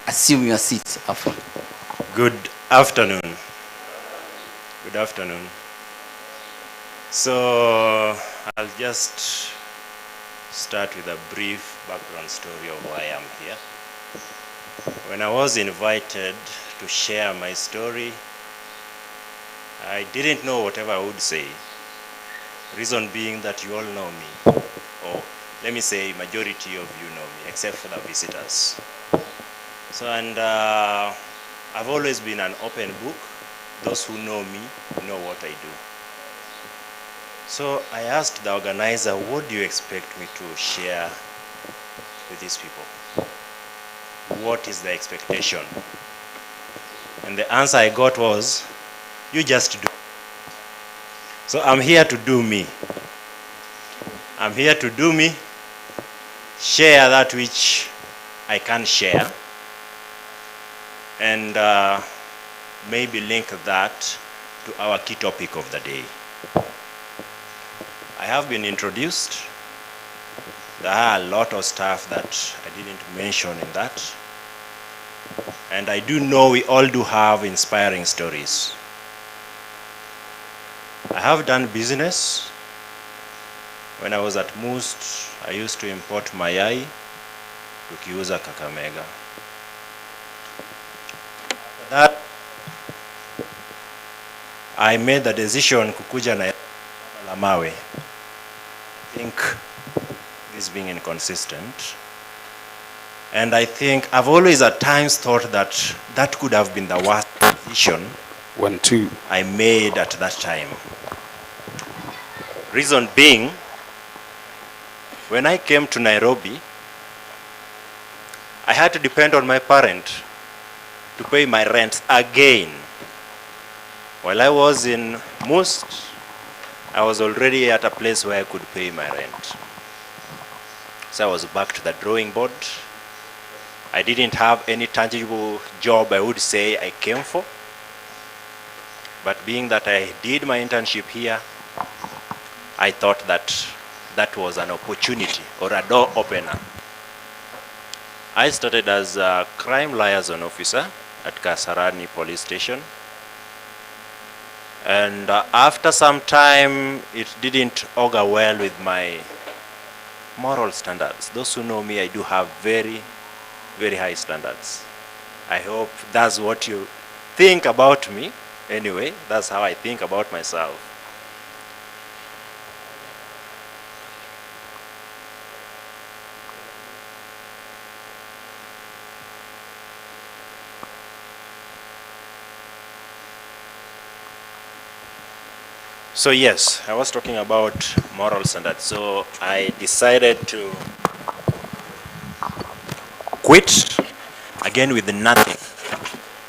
Assume your seat, Alpha. Good afternoon. Good afternoon. So I'll just start with a brief background story of why I'm here. When I was invited to share my story, I didn't know whatever I would say. Reason being that you all know me, or let me say majority of you know me, except for the visitors. So, and I've always been an open book. Those who know me know what I do. So I asked the organizer, what do you expect me to share with these people? What is the expectation? And the answer I got was, you just do. So I'm here to do me. I'm here to do me, share that which I can share, and maybe link that to our key topic of the day. I have been introduced. There are a lot of stuff that I didn't mention in that. And I do know we all do have inspiring stories. I have done business. When I was at Must, I used to import mayai tukiuza Kakamega. After that, I made the decision kukuja na la mawe. I think this being inconsistent. And I think I've always at times thought that that could have been the worst decision I made at that time. Reason being, when I came to Nairobi, I had to depend on my parent to pay my rent again. While I was in Must, I was already at a place where I could pay my rent. So I was back to the drawing board. I didn't have any tangible job I would say I came for. But being that I did my internship here, I thought that that was an opportunity or a door opener. I started as a crime liaison officer at Kasarani police station. And after some time, it didn't augur well with my moral standards. Those who know me, I do have very, very high standards. I hope that's what you think about me. Anyway, that's how I think about myself. So yes, I was talking about moral standards. So I decided to quit again with nothing.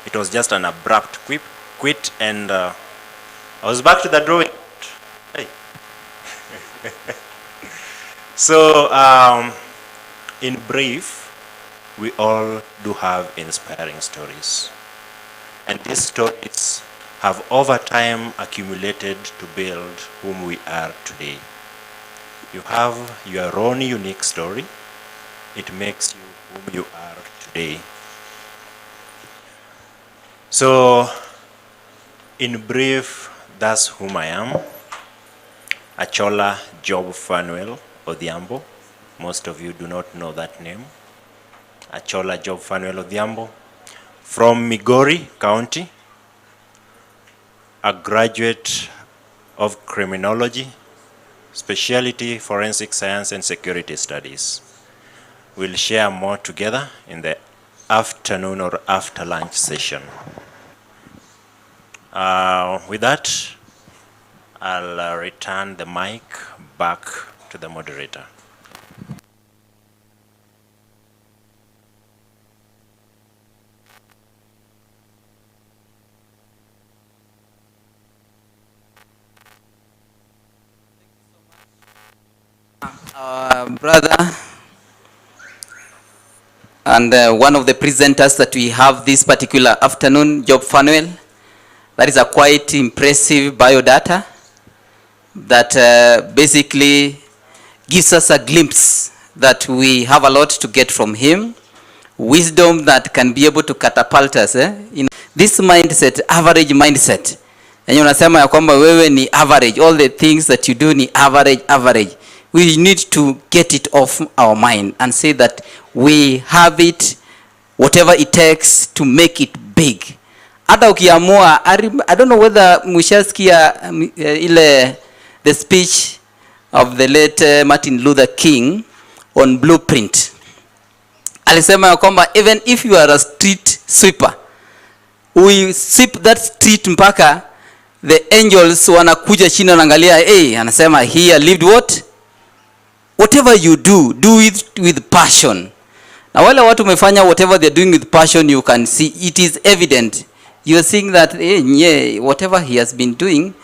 It was just an abrupt quit, and I was back to the drawing. Hey. So in brief, we all do have inspiring stories, and these stories have over time accumulated to build whom we are today. You have your own unique story. It makes you whom you are today. So, in brief, that's whom I am. Achola Job Fanuel Odhiambo. Most of you do not know that name. Achola Job Fanuel Odhiambo. From Migori County. A graduate of criminology, specialty forensic science and security studies. We'll share more together in the afternoon or after lunch session. With that, I'll return the mic back to the moderator. Brother and one of the presenters that we have this particular afternoon, Job Fanuel. That is a quite impressive biodata that basically gives us a glimpse that we have a lot to get from him. wisdom that can be able to catapult us in this mindset, average mindset. And unasema ya kwamba wewe ni average, all the things that you do ni average. We need to get it off our mind and say that we have it, whatever it takes to make it big. Hata ukiamua, I don't know whether mshasikia the speech of the late Martin Luther King on Blueprint. Alisema ya kwamba even if you are a street sweeper, we sweep that street mpaka the angels wanakuja chini wanaangalia, anasema here lived what? Whatever you do it with passion. Na wale watu umefanya whatever they're doing with passion, you can see it is evident. You are seeing that whatever he has been doing,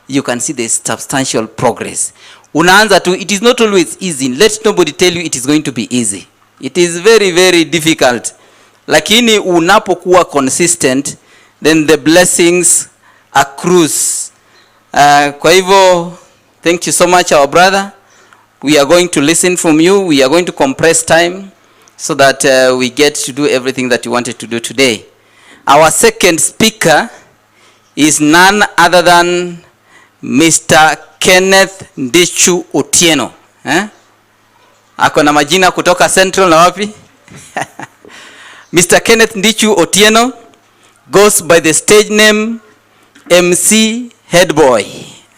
you can see there's substantial progress. Unaanza tu, it is not always easy. Let nobody tell you it is going to be easy. It is very, very difficult. Lakini unapokuwa consistent, then the blessings accrues. Kwa hivyo, thank you so much, our brother. We are going to listen from you. We are going to compress time so that we get to do everything that you wanted to do today. Our second speaker is none other than Mr. Kenneth Ndichu Otieno. Ako na majina kutoka Central na wapi? Mr. Kenneth Ndichu Otieno goes by the stage name MC Headboy.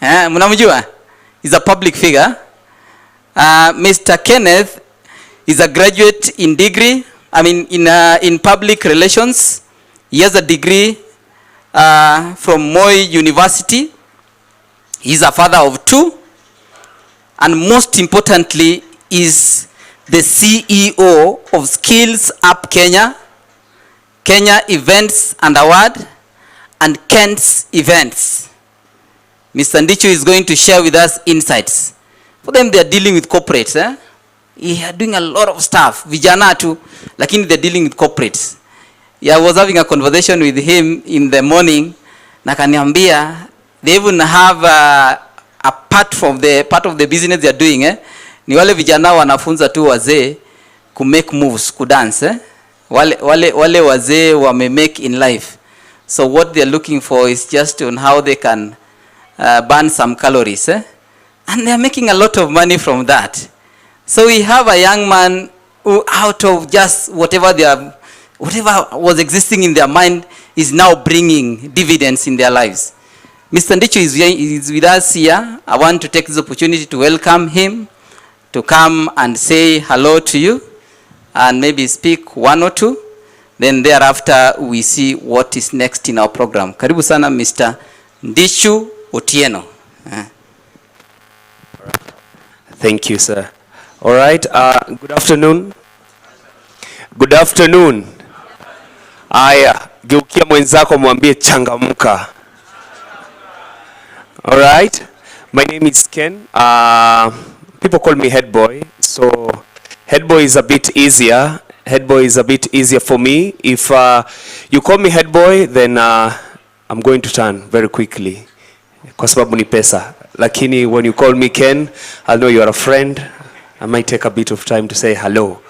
Mnamjua? He's a public figure. Mr. Kenneth is a graduate in degree, in public relations. He has a degree from Moi University. He's a father of 2. And most importantly, is the CEO of Skills Up Kenya, Kenya Events and Award, and Kent's Events. Mr. Ndichu is going to share with us insights. For them, they are dealing with corporates. They are doing a lot of stuff. Vijana tu, lakini they're dealing with corporates. I was having a conversation with him in the morning. Na kaniambia, they even have a part of the business they are doing. Ni wale vijana wanafunza tu wazee ku make moves, ku dance. Wale wazee wame make in life. So what they are looking for is just on how they can burn some calories. And they are making a lot of money from that. So we have a young man who, out of just whatever was existing in their mind, is now bringing dividends in their lives. Mr. Ndichu is with us here. I want to take this opportunity to welcome him to come and say hello to you and maybe speak 1 or 2. Then thereafter we see what is next in our program. Karibu sana Mr. Ndichu Otieno. Thank you, sir. All right. Good afternoon. Good afternoon. Aya, geukia mwenzako mwambie changamka. All right. My name is Ken. People call me Head Boy. So Head Boy is a bit easier. Head Boy is a bit easier for me. If you call me Head Boy, then I'm going to turn very quickly. Kwa sababu ni pesa. Lakini when you call me Ken, I'll know you are a friend. I might take a bit of time to say hello.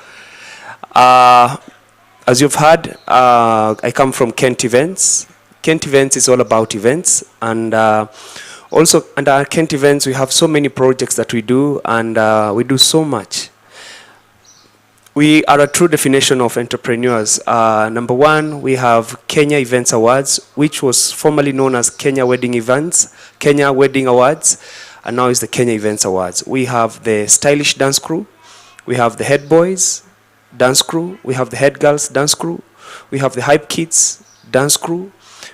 As you've heard, I come from Kent Events. Kent Events is all about events. And also under Kent Events, we have so many projects that we do, and we do so much. We are a true definition of entrepreneurs. Number 1, we have Kenya Events Awards, which was formerly known as Kenya Wedding Awards, and now is the Kenya Events Awards. We have the Stylish Dance Crew, we have the Head Boys Dance Crew, we have the Head Girls Dance Crew, we have the Hype Kids Dance Crew,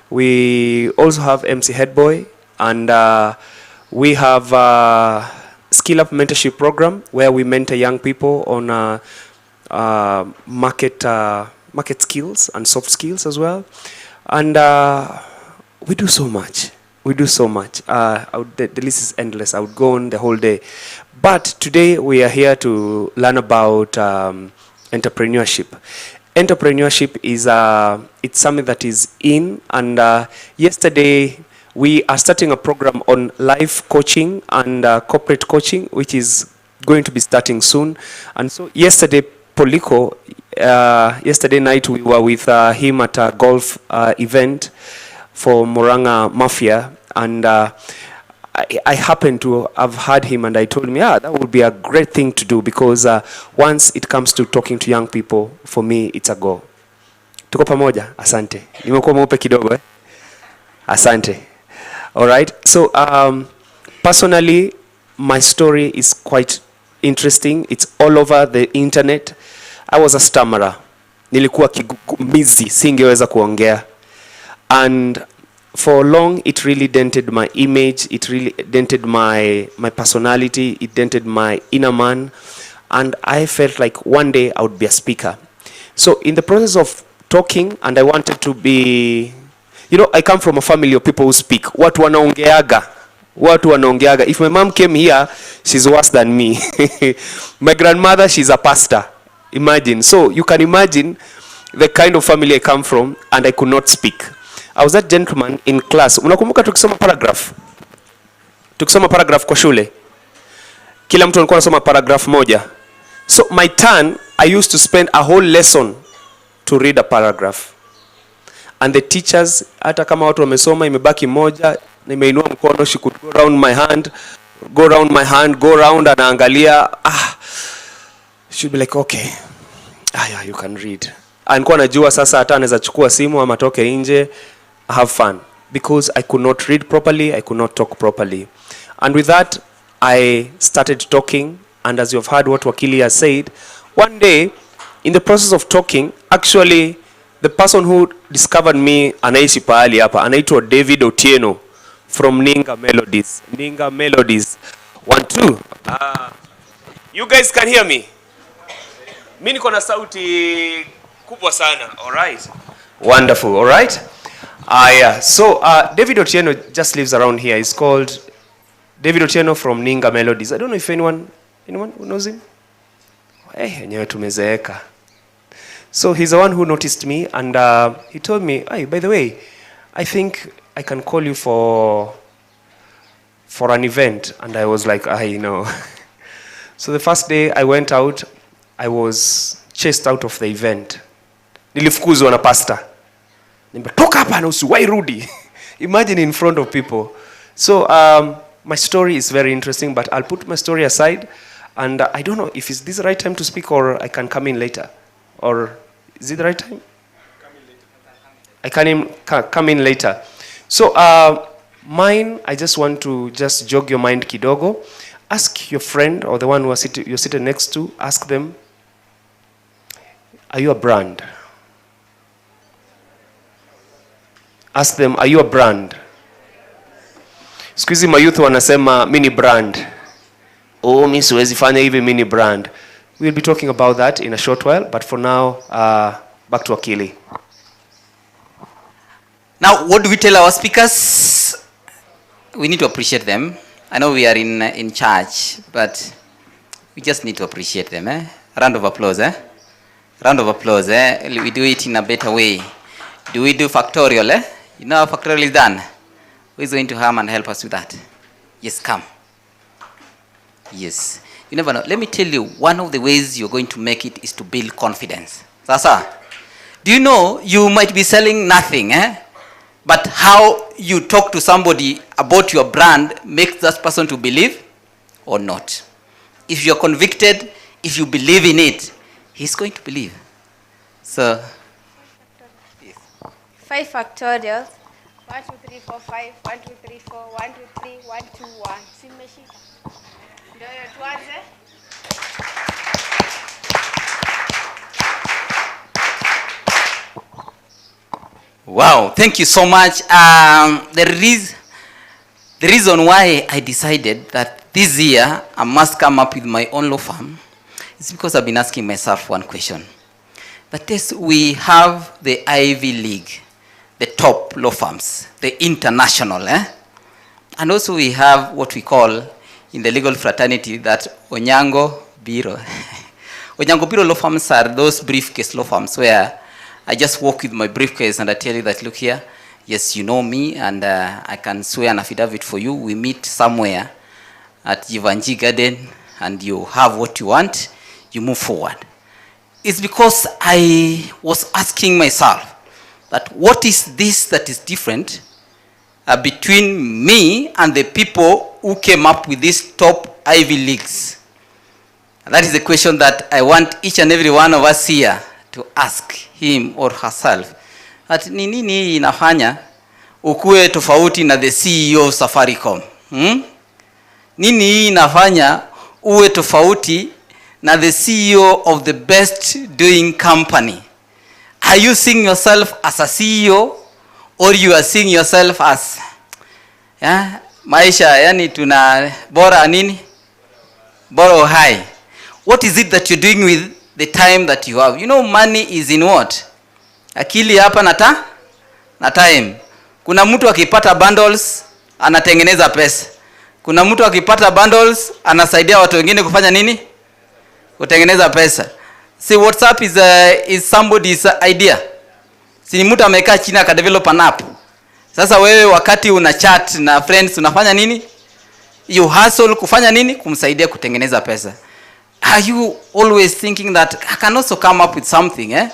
we also have MC Head Boy, and we have Skill Up Mentorship Program, where we mentor young people on market skills and soft skills as well. And we do so much. The list is endless. I would go on the whole day. But today we are here to learn about entrepreneurship. Entrepreneurship is it's something that is in, and yesterday we are starting a program on life coaching and corporate coaching, which is going to be starting soon. And so yesterday Poliko yesterday night we were with him at a golf event for Moranga Mafia, and I happened to have heard him, and I told him, yeah, that would be a great thing to do, because once it comes to talking to young people, for me, it's a go. Tuko pamoja? Asante. Nimekuwa mweupe kidogo, eh? Asante. All right. So, personally, my story is quite interesting. It's all over the internet. I was a stammerer. Nilikuwa kigumizi, singeweza kuongea. And for long, it really dented my image. It really dented my personality. It dented my inner man. And I felt like one day I would be a speaker. So in the process of talking, and I wanted to be, you know, I come from a family of people who speak. Watu wanaongeaga. If my mom came here, she's worse than me. My grandmother, she's a pastor. Imagine. So you can imagine the kind of family I come from, and I could not speak. I was that gentleman in class. Unakumbuka tukisoma paragraph? Tukisoma paragraph kwa shule. Kila mtu alikuwa anasoma paragraph moja. So my turn, I used to spend a whole lesson to read a paragraph. And the teachers, hata kama watu wamesoma imebaki moja, nimeinua mkono, she could go round my hand, go round, anaangalia, she'd be like, okay, yeah, you can read. Alikuwa anajua sasa hata anaweza chukua simu ama toke nje, have fun. Because I could not read properly, I could not talk properly. And with that, I started talking, and as you have heard what Wakili has said, one day, in the process of talking, actually, the person who discovered me anaishi pahali hapa, anaitwa David Otieno from Ninga Melodies. Ninga Melodies. 1, 2. You guys can hear me? Mimi niko na sauti kubwa sana. All right. Wonderful. All right. So David Otieno just lives around here. He's called David Otieno from Ninga Melodies. I don't know if anyone knows him. Enyewe tumezeeka. So he's the one who noticed me, and he told me, hey, by the way, I think I can call you for an event. And I was like, I know. So the first day I went out, I was chased out of the event. Nilifukuzwa na pastor. Nimetoka hapa na usiwahi rudi. Imagine in front of people. So my story is very interesting, but I'll put my story aside. And I don't know if it's this the right time to speak, or I can come in later. Or is it the right time? I can come in later. So mine, I just want to just jog your mind kidogo. Ask your friend or the one who you're sitting next to, ask them, are you a brand? Ask them, are you a brand? Siku hizi mayouth wanasema mini brand. Oh, mimi siwezi fanya hivi mini brand. We'll be talking about that in a short while, but for now, back to Akili. Now, what do we tell our speakers? We need to appreciate them. I know we are in charge, but we just need to appreciate them. Round of applause. Round of applause. We do it in a better way. Do we do factorial? You know how factorial is done? Who is going to come and help us with that? Yes, come. Yes. You never know. Let me tell you, one of the ways you're going to make it is to build confidence. Sasa, do you know you might be selling nothing, but how you talk to somebody about your brand makes that person to believe or not. If you're convicted, if you believe in it, he's going to believe. So, 5 factorials. 1, 2, 3, 4, 5. 1, 2, 3, 4. 1, 2, 3. 1, 2, 1. Simeshika. Ndio tuanze. wow, thank you so much. The reason why I decided that this year I must come up with my own law firm is because I've been asking myself one question. That is, we have the Ivy League, the top law firms, the international, and also we have what we call in the legal fraternity that Onyango Biro. Onyango Biro law firms are those briefcase law firms where I just walk with my briefcase and I tell you that, look here, yes, you know me, and I can swear an affidavit for you. We meet somewhere at Jivanji Garden, and you have what you want, you move forward. is because I was asking myself that what is this that is different between me and the people who came up with these top Ivy Leagues. And that is the question that I want each and every one of us here to ask him or herself. That ni nini inafanya ukue tofauti na the CEO of Safaricom? Nini inafanya uwe tofauti na the CEO of the best doing company? Are you seeing yourself as a CEO or you are seeing yourself as maisha yani tuna bora nini? Bora high. What is it that you're doing with the time that you have? You know, money is in what? Akili hapa na time. Kuna mtu akipata bundles anatengeneza pesa. Kuna mtu akipata bundles anasaidia watu wengine kufanya nini? Kutengeneza pesa. See, WhatsApp is somebody's idea. Si mtu amekaa chini akadevelop an app. Sasa wewe wakati una chat na friends unafanya nini? You hustle kufanya nini? Kumsaidia kutengeneza pesa. Are you always thinking that I can also come up with something,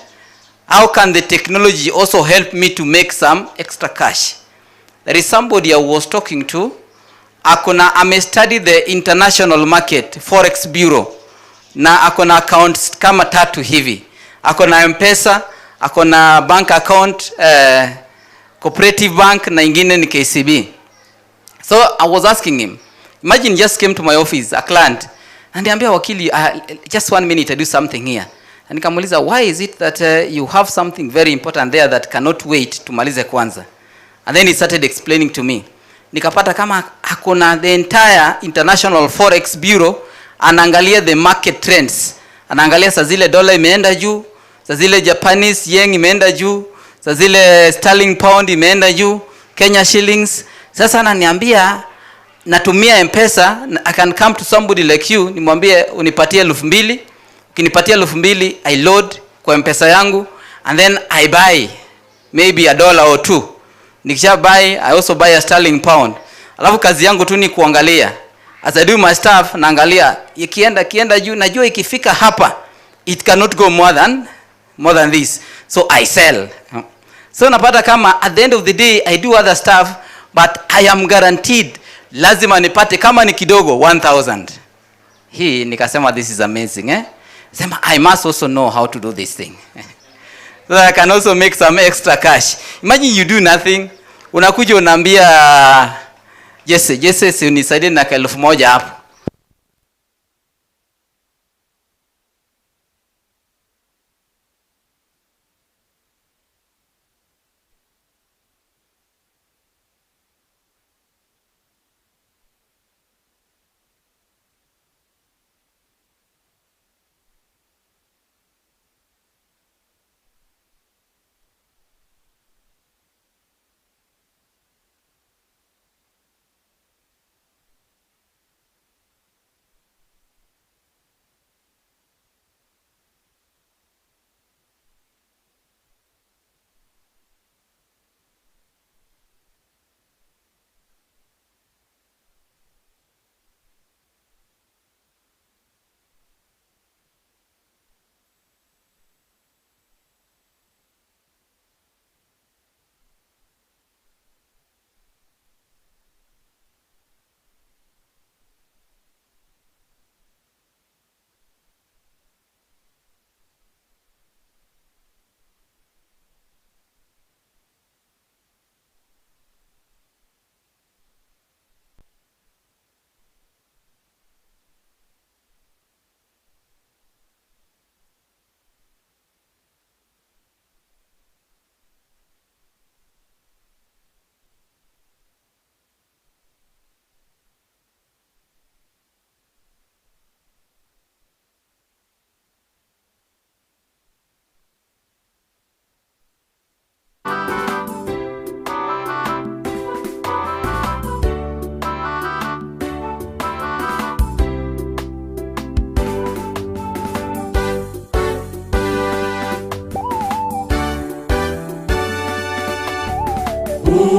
How can the technology also help me to make some extra cash? There is somebody I was talking to. Ame study the international market, Forex Bureau. Na akona accounts kama 3 hivi. Akona M-Pesa, akona bank account, cooperative bank na ingine ni KCB. So I was asking him, imagine just came to my office, a client, and niambia wakili, just 1 minute I do something here. And nikamuuliza, why is it that you have something very important there that cannot wait tumalize kwanza? And then he started explaining to me. Nikapata kama hakuna the entire international Forex Bureau anaangalia the market trends. Anaangalia saa zile dola imeenda juu, saa zile Japanese yen imeenda juu, saa zile sterling pound imeenda juu, Kenya shillings. Sasa ananiambia natumia M-Pesa, I can come to somebody like you, nimwambie unipatie 2,000, ukinipatia 2,000 I load kwa M-Pesa yangu and then I buy maybe $1 or 2. Nikisha buy, I also buy a sterling pound. Alafu kazi yangu tu ni kuangalia. As I do my stuff, naangalia kienda juu, najua ikifika hapa it cannot go more than this. So I sell. So napata kama at the end of the day I do other stuff, but I am guaranteed lazima nipate kama ni kidogo 1,000. Hii nikasema this is amazing, Sema I must also know how to do this thing. So I can also make some extra cash. Imagine you do nothing. Unakuja unaambia Jesse si unisaidie na 1,000 hapo.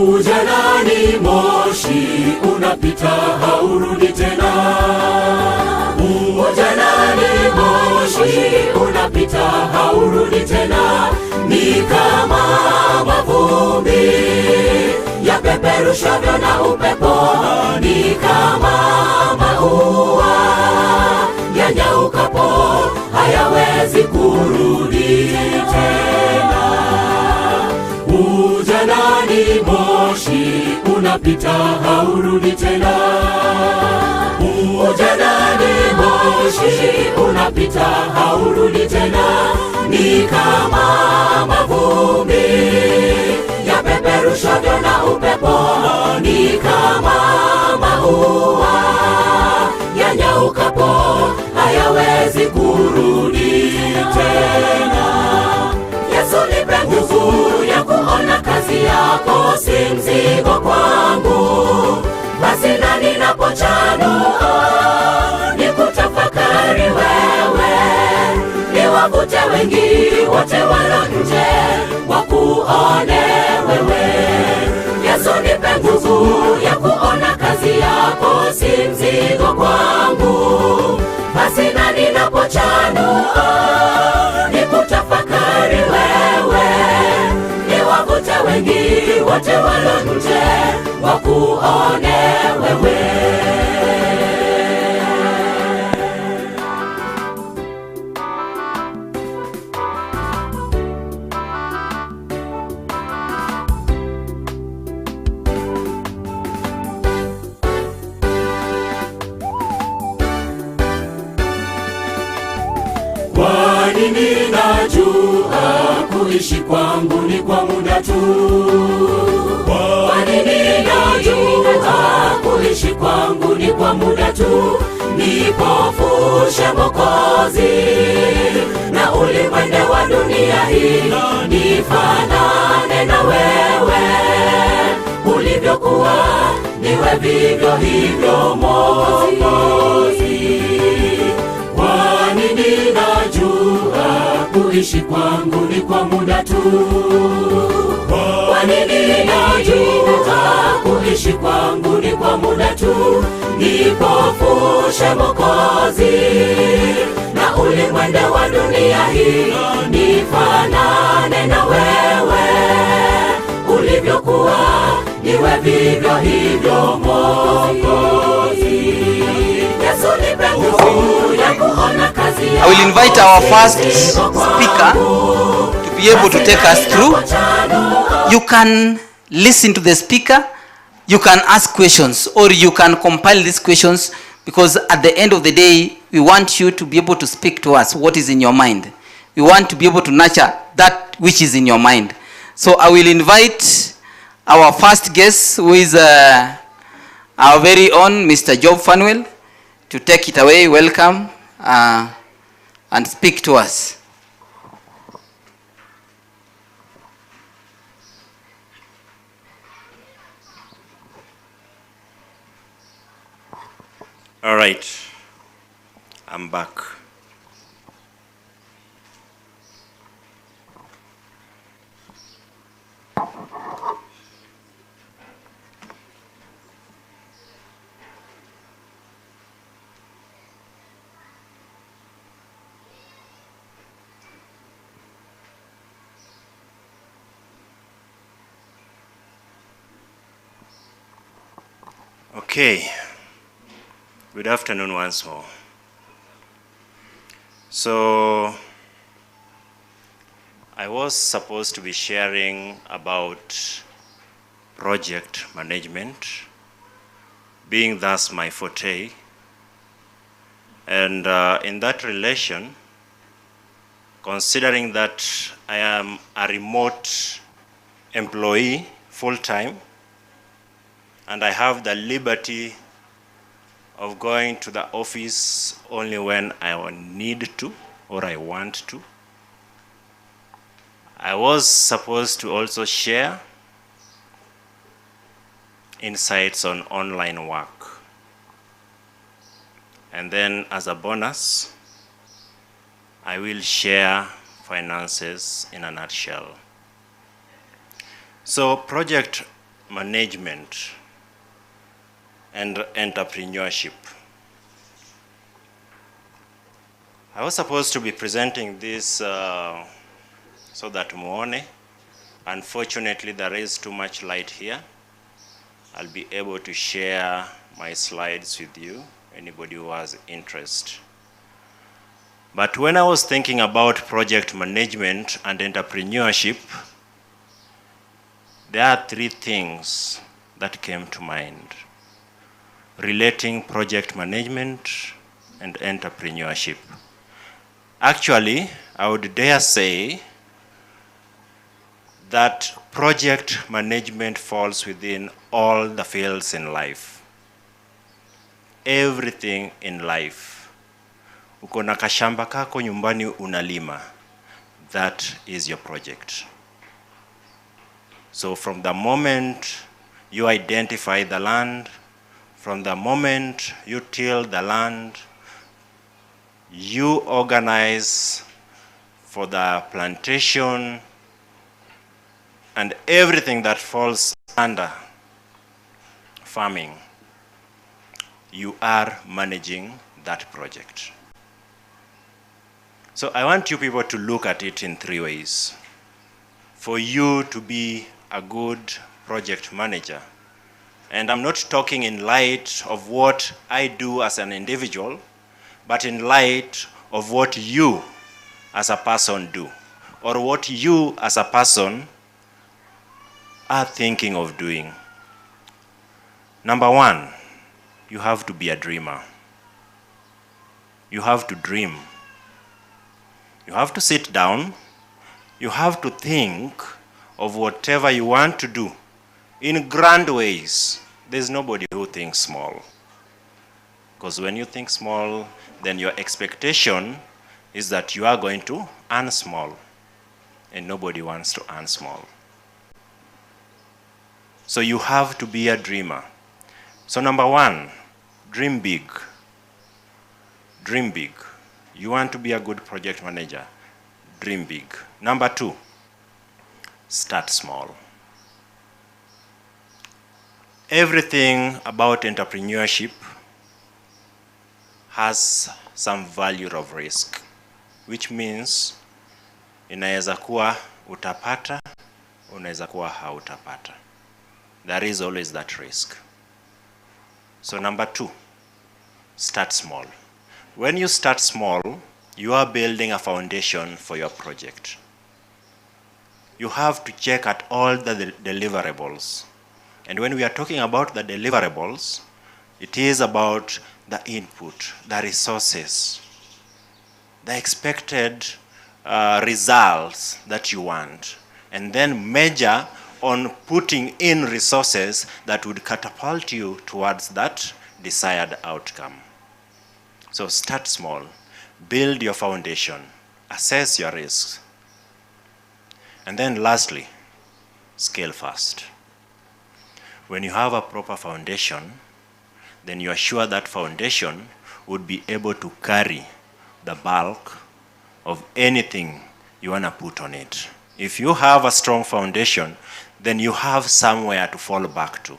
Ujanani moshi unapita haurudi tena. Ujanani moshi unapita unapita haurudi tena, ni kama mavumbi yapeperushavyo na upepo, ni kama maua yanyaukapo hayawezi kurudi tena. Ujanani moshi unapita haurudi tena, ujanani moshi unapita haurudi tena, ni kama mavumbi yapeperushavyo na upepo, ni kama maua yanyaukapo hayawezi kurudi tena. Yesu nipe nguvu ya kuona kazi yako si mzigo kwangu, basi na ninapochanua nikutafakari wewe, niwavute wengi wote walo nje wakuone wewe. Yesu nipe nguvu ya kuona kazi yako si mzigo kwangu, basi na ninapochanua nikutafakari wewe, niwavute wengi wote walo nje wakuone wewe. Kwani ninajua kuishi kwangu ni kwa muda tu, kwani ninajua kuishi kwangu ni kwa muda tu, nipofushe Mwokozi na ulimwende wa dunia hii, nifanane na wewe, ulivyokuwa niwe vivyo hivyo Mwokozi. Kwani ninajua kuishi kwangu ni kwa muda tu, kwani ninajua kuishi kwangu ni kwa muda tu, nipofushe Mwokozi na ulimwende wa dunia hii, nifanane na wewe, ulivyokuwa niwe vivyo hivyo Mwokozi. Yesu nipe nguvu ya kuona kazi yako. I will invite our first speaker to be able to take us through. You can listen to the speaker, you can ask questions, or you can compile these questions, because at the end of the day, we want you to be able to speak to us what is in your mind. We want to be able to nurture that which is in your mind. So I will invite our first guest, who is our very own Mr. Job Fanuel, to take it away. Welcome and speak to us. All right, I'm back. Okay, good afternoon once more. So, I was supposed to be sharing about project management, being thus my forte. And in that relation, considering that I am a remote employee full-time, and I have the liberty of going to the office only when I need to or I want to, I was supposed to also share insights on online work. And then as a bonus, I will share finances in a nutshell. So project management and entrepreneurship I was supposed to be presenting this so that muone. Unfortunately, there is too much light here. I'll be able to share my slides with you, anybody who has interest. But when I was thinking about project management and entrepreneurship, there are three things that came to mind relating project management and entrepreneurship. Actually, I would dare say that project management falls within all the fields in life. Everything in life. Uko na kashamba kako nyumbani unalima. That is your project. So from the moment you identify the land, from the moment you till the land, you organize for the plantation and everything that falls under farming, you are managing that project. So I want you people to look at it in three ways. For you to be a good project manager, and I'm not talking in light of what I do as an individual, but in light of what you as a person do, or what you as a person are thinking of doing. Number one, you have to be a dreamer. You have to dream. You have to sit down. You have to think of whatever you want to do in grand ways. There's nobody who thinks small. Because when you think small, then your expectation is that you are going to earn small. And nobody wants to earn small. So you have to be a dreamer. So number one, dream big. Dream big. You want to be a good project manager, dream big. Number two, start small. Everything about entrepreneurship has some value of risk, which means inaweza kuwa utapata, unaweza kuwa hautapata. There is always that risk. So number two, start small. When you start small, you are building a foundation for your project. You have to check at all the deliverables. And when we are talking about the deliverables, it is about the input, the resources, the expected results that you want, and then measure on putting in resources that would catapult you towards that desired outcome. So start small, build your foundation, assess your risks, and then lastly, scale fast. When you have a proper foundation, then you are sure that foundation would be able to carry the bulk of anything you want to put on it. If you have a strong foundation, then you have somewhere to fall back to.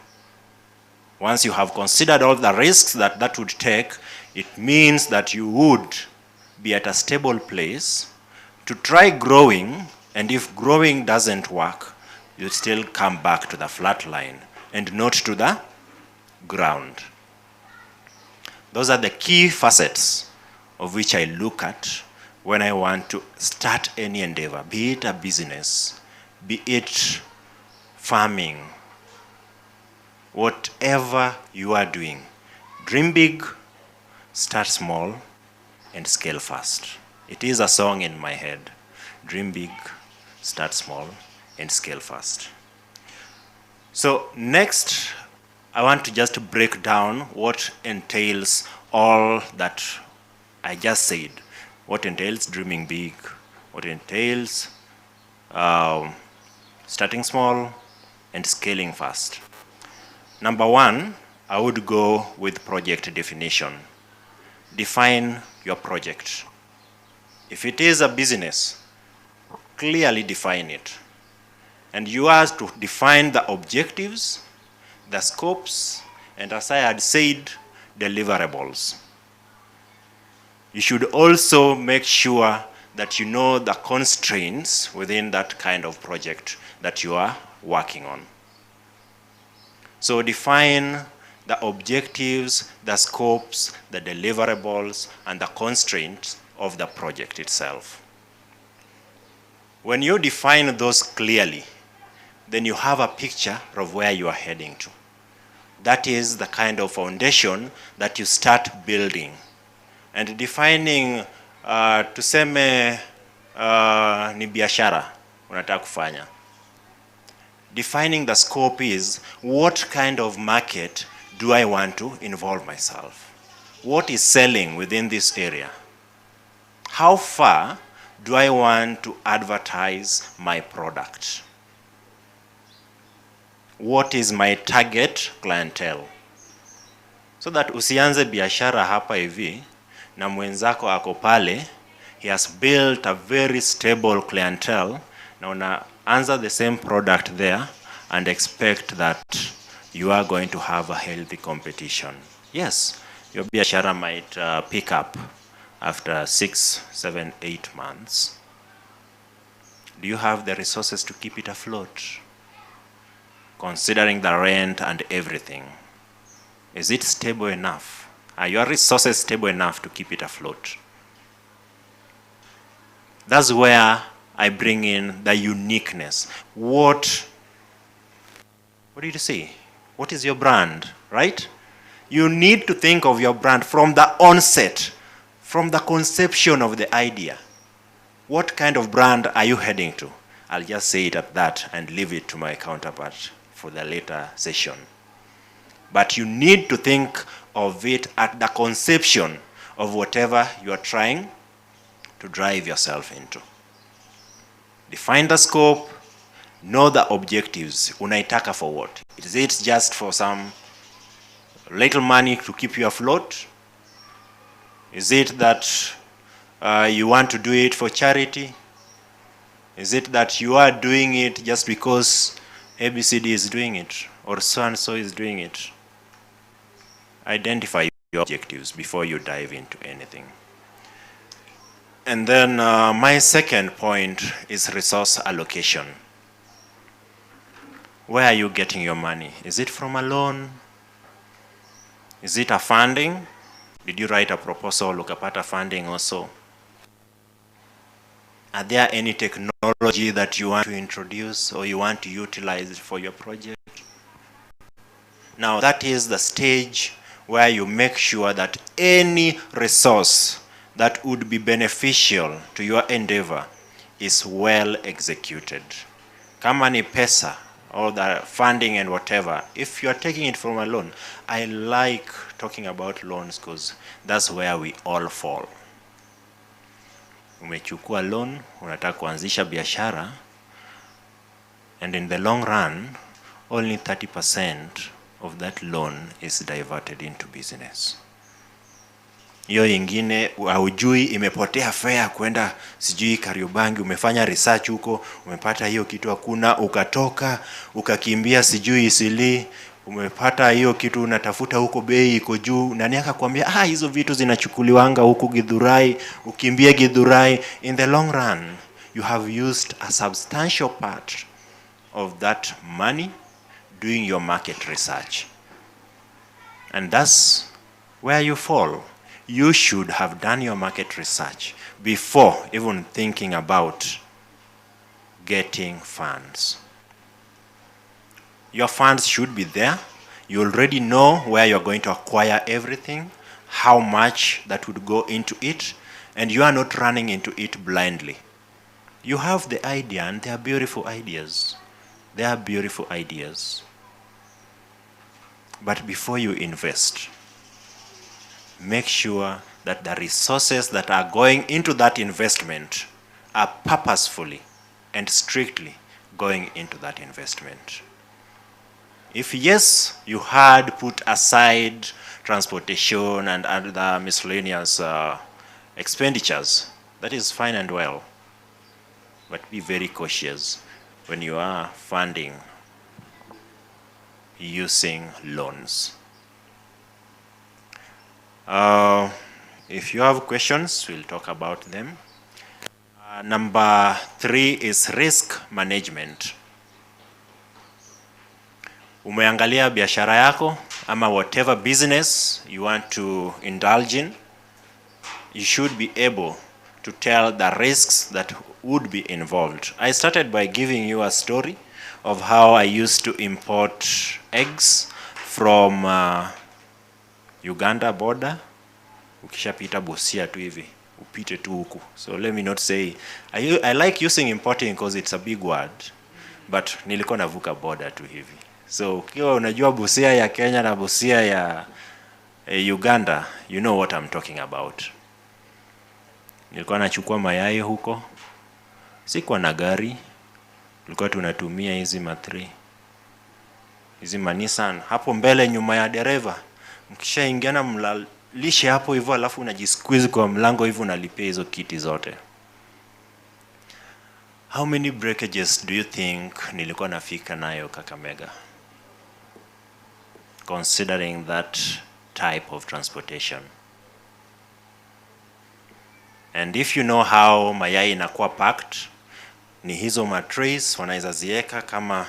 Once you have considered all the risks that that would take, it means that you would be at a stable place to try growing, and if growing doesn't work, you still come back to the flat line and not to the ground. Those are the key facets of which I look at when I want to start any endeavor, be it a business, be it farming, whatever you are doing. Dream big, start small, and scale fast. It is a song in my head. Dream big, start small, and scale fast. So next, I want to just break down what entails all that I just said. What entails dreaming big, what entails starting small and scaling fast. Number one, I would go with project definition. Define your project. If it is a business, clearly define it. And you have to define the objectives, the scopes, and as I had said, deliverables. You should also make sure that you know the constraints within that kind of project that you are working on. So define the objectives, the scopes, the deliverables, and the constraints of the project itself. When you define those clearly, then you have a picture of where you are heading to. That is the kind of foundation that you start building. And defining, tuseme ni biashara unataka kufanya. Defining the scope is, what kind of market do I want to involve myself? What is selling within this area? How far do I want to advertise my product? What is my target clientele? So that usianze biashara hapa hivi na mwenzako ako pale, he has built a very stable clientele, na unaanza the same product there and expect that you are going to have a healthy competition. Yes, your biashara might pick up after 6, 7, 8 months. Do you have the resources to keep it afloat? Considering the rent and everything, is it stable enough? Are your resources stable enough to keep it afloat? That's where I bring in the uniqueness. What did you say? What is your brand, right? You need to think of your brand from the onset, from the conception of the idea. What kind of brand are you heading to? I'll just say it at that and leave it to my counterpart for the later session. But you need to think of it at the conception of whatever you are trying to drive yourself into. Define the scope, know the objectives. Unaitaka for what? Is it just for some little money to keep you afloat? Is it that you want to do it for charity? Is it that you are doing it just because ABCD is doing it, or so and so is doing it? Identify your objectives before you dive into anything. And then my second point is resource allocation. Where are you getting your money? Is it from a loan? Is it a funding? Did you write a proposal, ukapata funding also? Are there any technology that you want to introduce or you want to utilize for your project? Now that is the stage where you make sure that any resource that would be beneficial to your endeavor is well executed. Kama ni pesa or the funding and whatever, if you are taking it from a loan, I like talking about loans because that's where we all fall. Umechukua loan, unataka kuanzisha biashara, and in the long run, only 30% of that loan is diverted into business. Hiyo ingine haujui imepotea fare kwenda sijui Kariobangi, umefanya research huko, umepata hiyo kitu hakuna, ukatoka, ukakimbia sijui Isili, umepata hiyo kitu unatafuta huko bei iko juu, nani akakwambia hizo vitu zinachukuliwanga huko Githurai, ukimbia Githurai. In the long run, you have used a substantial part of that money doing your market research. And that's where you fall. You should have done your market research before even thinking about getting funds. Your funds should be there. You already know where you're going to acquire everything, how much that would go into it, and you are not running into it blindly. You have the idea, and they are beautiful ideas. They are beautiful ideas. But before you invest, make sure that the resources that are going into that investment are purposefully and strictly going into that investment. If yes, you had put aside transportation and other miscellaneous expenditures, that is fine and well. But be very cautious when you are funding using loans. If you have questions, we'll talk about them. Number 3 is risk management. Umeangalia biashara yako ama whatever business you want to indulge in, you should be able to tell the risks that would be involved. I started by giving you a story of how I used to import eggs from Uganda border. Ukishapita Busia tu hivi, upite tu huku. So let me not say, I like using importing because it's a big word, but nilikuwa navuka border tu hivi. So ukiwa unajua Busia ya Kenya na Busia ya Uganda, you know what I'm talking about. Nilikuwa nachukua mayai huko, sikuwa na gari, tulikuwa tunatumia hizi ma3, hizi Nissan hapo mbele nyuma ya dereva. Mkishaingiana mlalishe hapo hivyo, alafu unajisqueeze kwa mlango hivyo, unalipia hizo kiti zote. How many breakages do you think nilikuwa nafika nayo Kakamega, considering that type of transportation? And if you know how mayai inakuwa packed, ni hizo matrays wanaweza zieka kama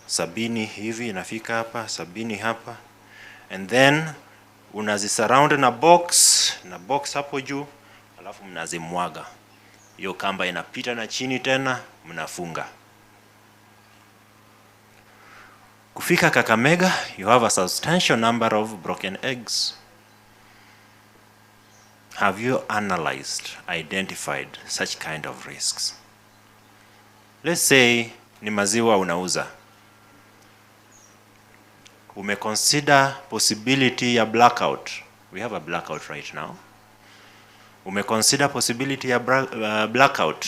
70 hivi, inafika hapa 70 hapa, and then unazisurround na box hapo juu, alafu mnazimwaga. Hiyo kamba inapita na chini tena mnafunga. Kufika Kakamega, you have a substantial number of broken eggs. Have you analyzed, identified such kind of risks? Let's say ni maziwa unauza. Umeconsider possibility ya blackout. We have a blackout right now. Umeconsider possibility ya blackout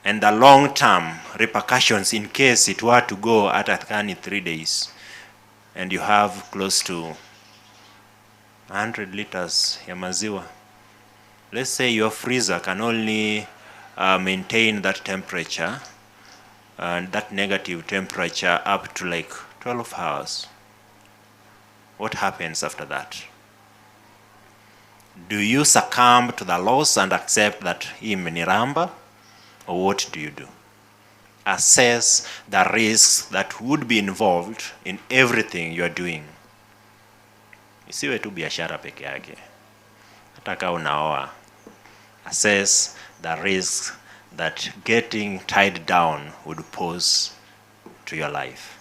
and the long-term repercussions in case it were to go at a 3 days, and you have close to 100 liters ya maziwa. Let's say your freezer can only maintain that temperature, that negative temperature up to like 12 hours. What happens after that? Do you succumb to the loss and accept that hii imeniramba, or what do you do? Assess the risks that would be involved in everything you are doing. Isiwe tu biashara peke yake. Hata kama unaoa, assess the risks that getting tied down would pose to your life.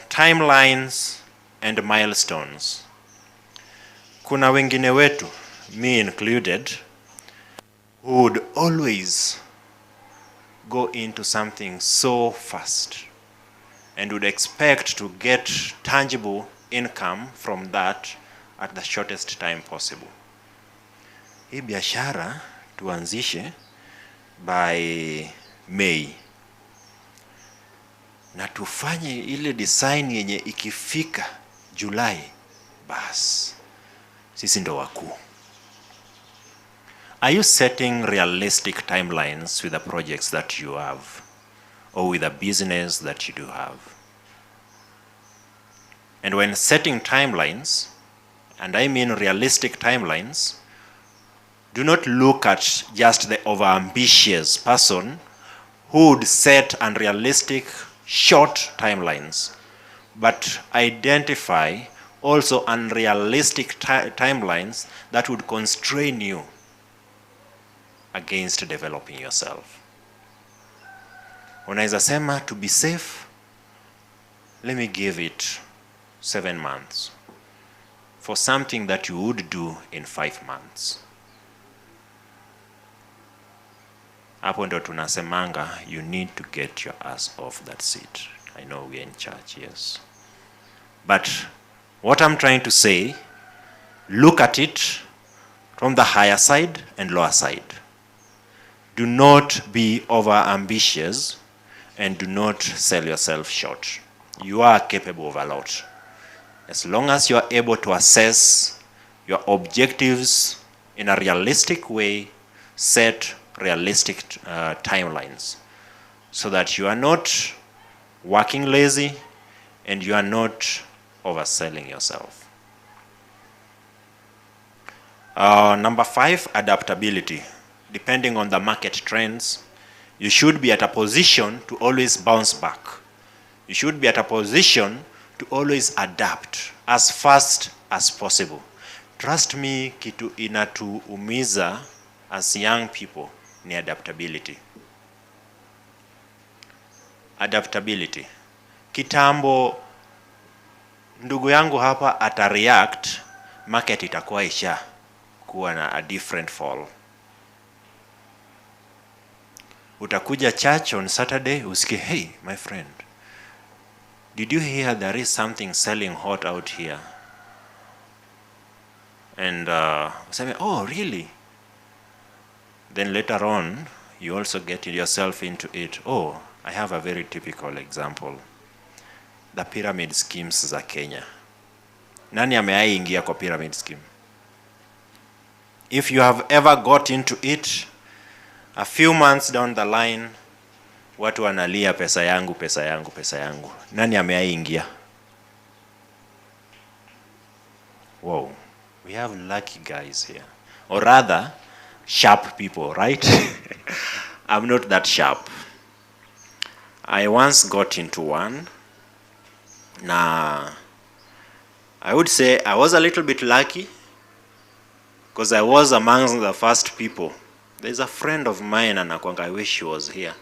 Timelines and milestones. Kuna wengine wetu, me included, who would always go into something so fast and would expect to get tangible income from that at the shortest time possible. Hii biashara tuanzishe by May, na tufanye ile design yenye ikifika July bas sisi ndo wakuu. Are you setting realistic timelines with the projects that you have, or with the business that you do have? And when setting timelines, and I mean realistic timelines, do not look at just the overambitious person who would set unrealistic short timelines, but identify also unrealistic timelines that would constrain you against developing yourself. Unaweza sema, to be safe, let me give it 7 months for something that you would do in 5 months. Hapo ndo tunasemanga, you need to get your ass off that seat. I know we're in church, yes. But what I'm trying to say, look at it from the higher side and lower side. Do not be over ambitious and do not sell yourself short. You are capable of a lot. As long as you are able to assess your objectives in a realistic way, set realistic timelines so that you are not working lazy and you are not overselling yourself. Number 5, adaptability. Depending on the market trends, you should be at a position to always bounce back. You should be at a position to always adapt as fast as possible. Trust me, kitu inatuumiza as young people ni adaptability. Adaptability. Kitambo ndugu yangu hapa atareact, market itakuwa isha kuwa na a different fall. Utakuja church on Saturday usikie, hey my friend, did you hear there is something selling hot out here? And useme, oh really? Then later on you also get yourself into it. Oh, I have a very typical example. The pyramid schemes za Kenya. Nani amewahi ingia kwa pyramid scheme? If you have ever got into it, a few months down the line, watu wanalia pesa yangu, pesa yangu, pesa yangu. Nani amewahi ingia? Wow, we have lucky guys here. Or rather, sharp people, right? I'm not that sharp. I once got into one. Now, I would say I was a little bit lucky because I was among the first people. There's a friend of mine, anakwanga, I wish he was here.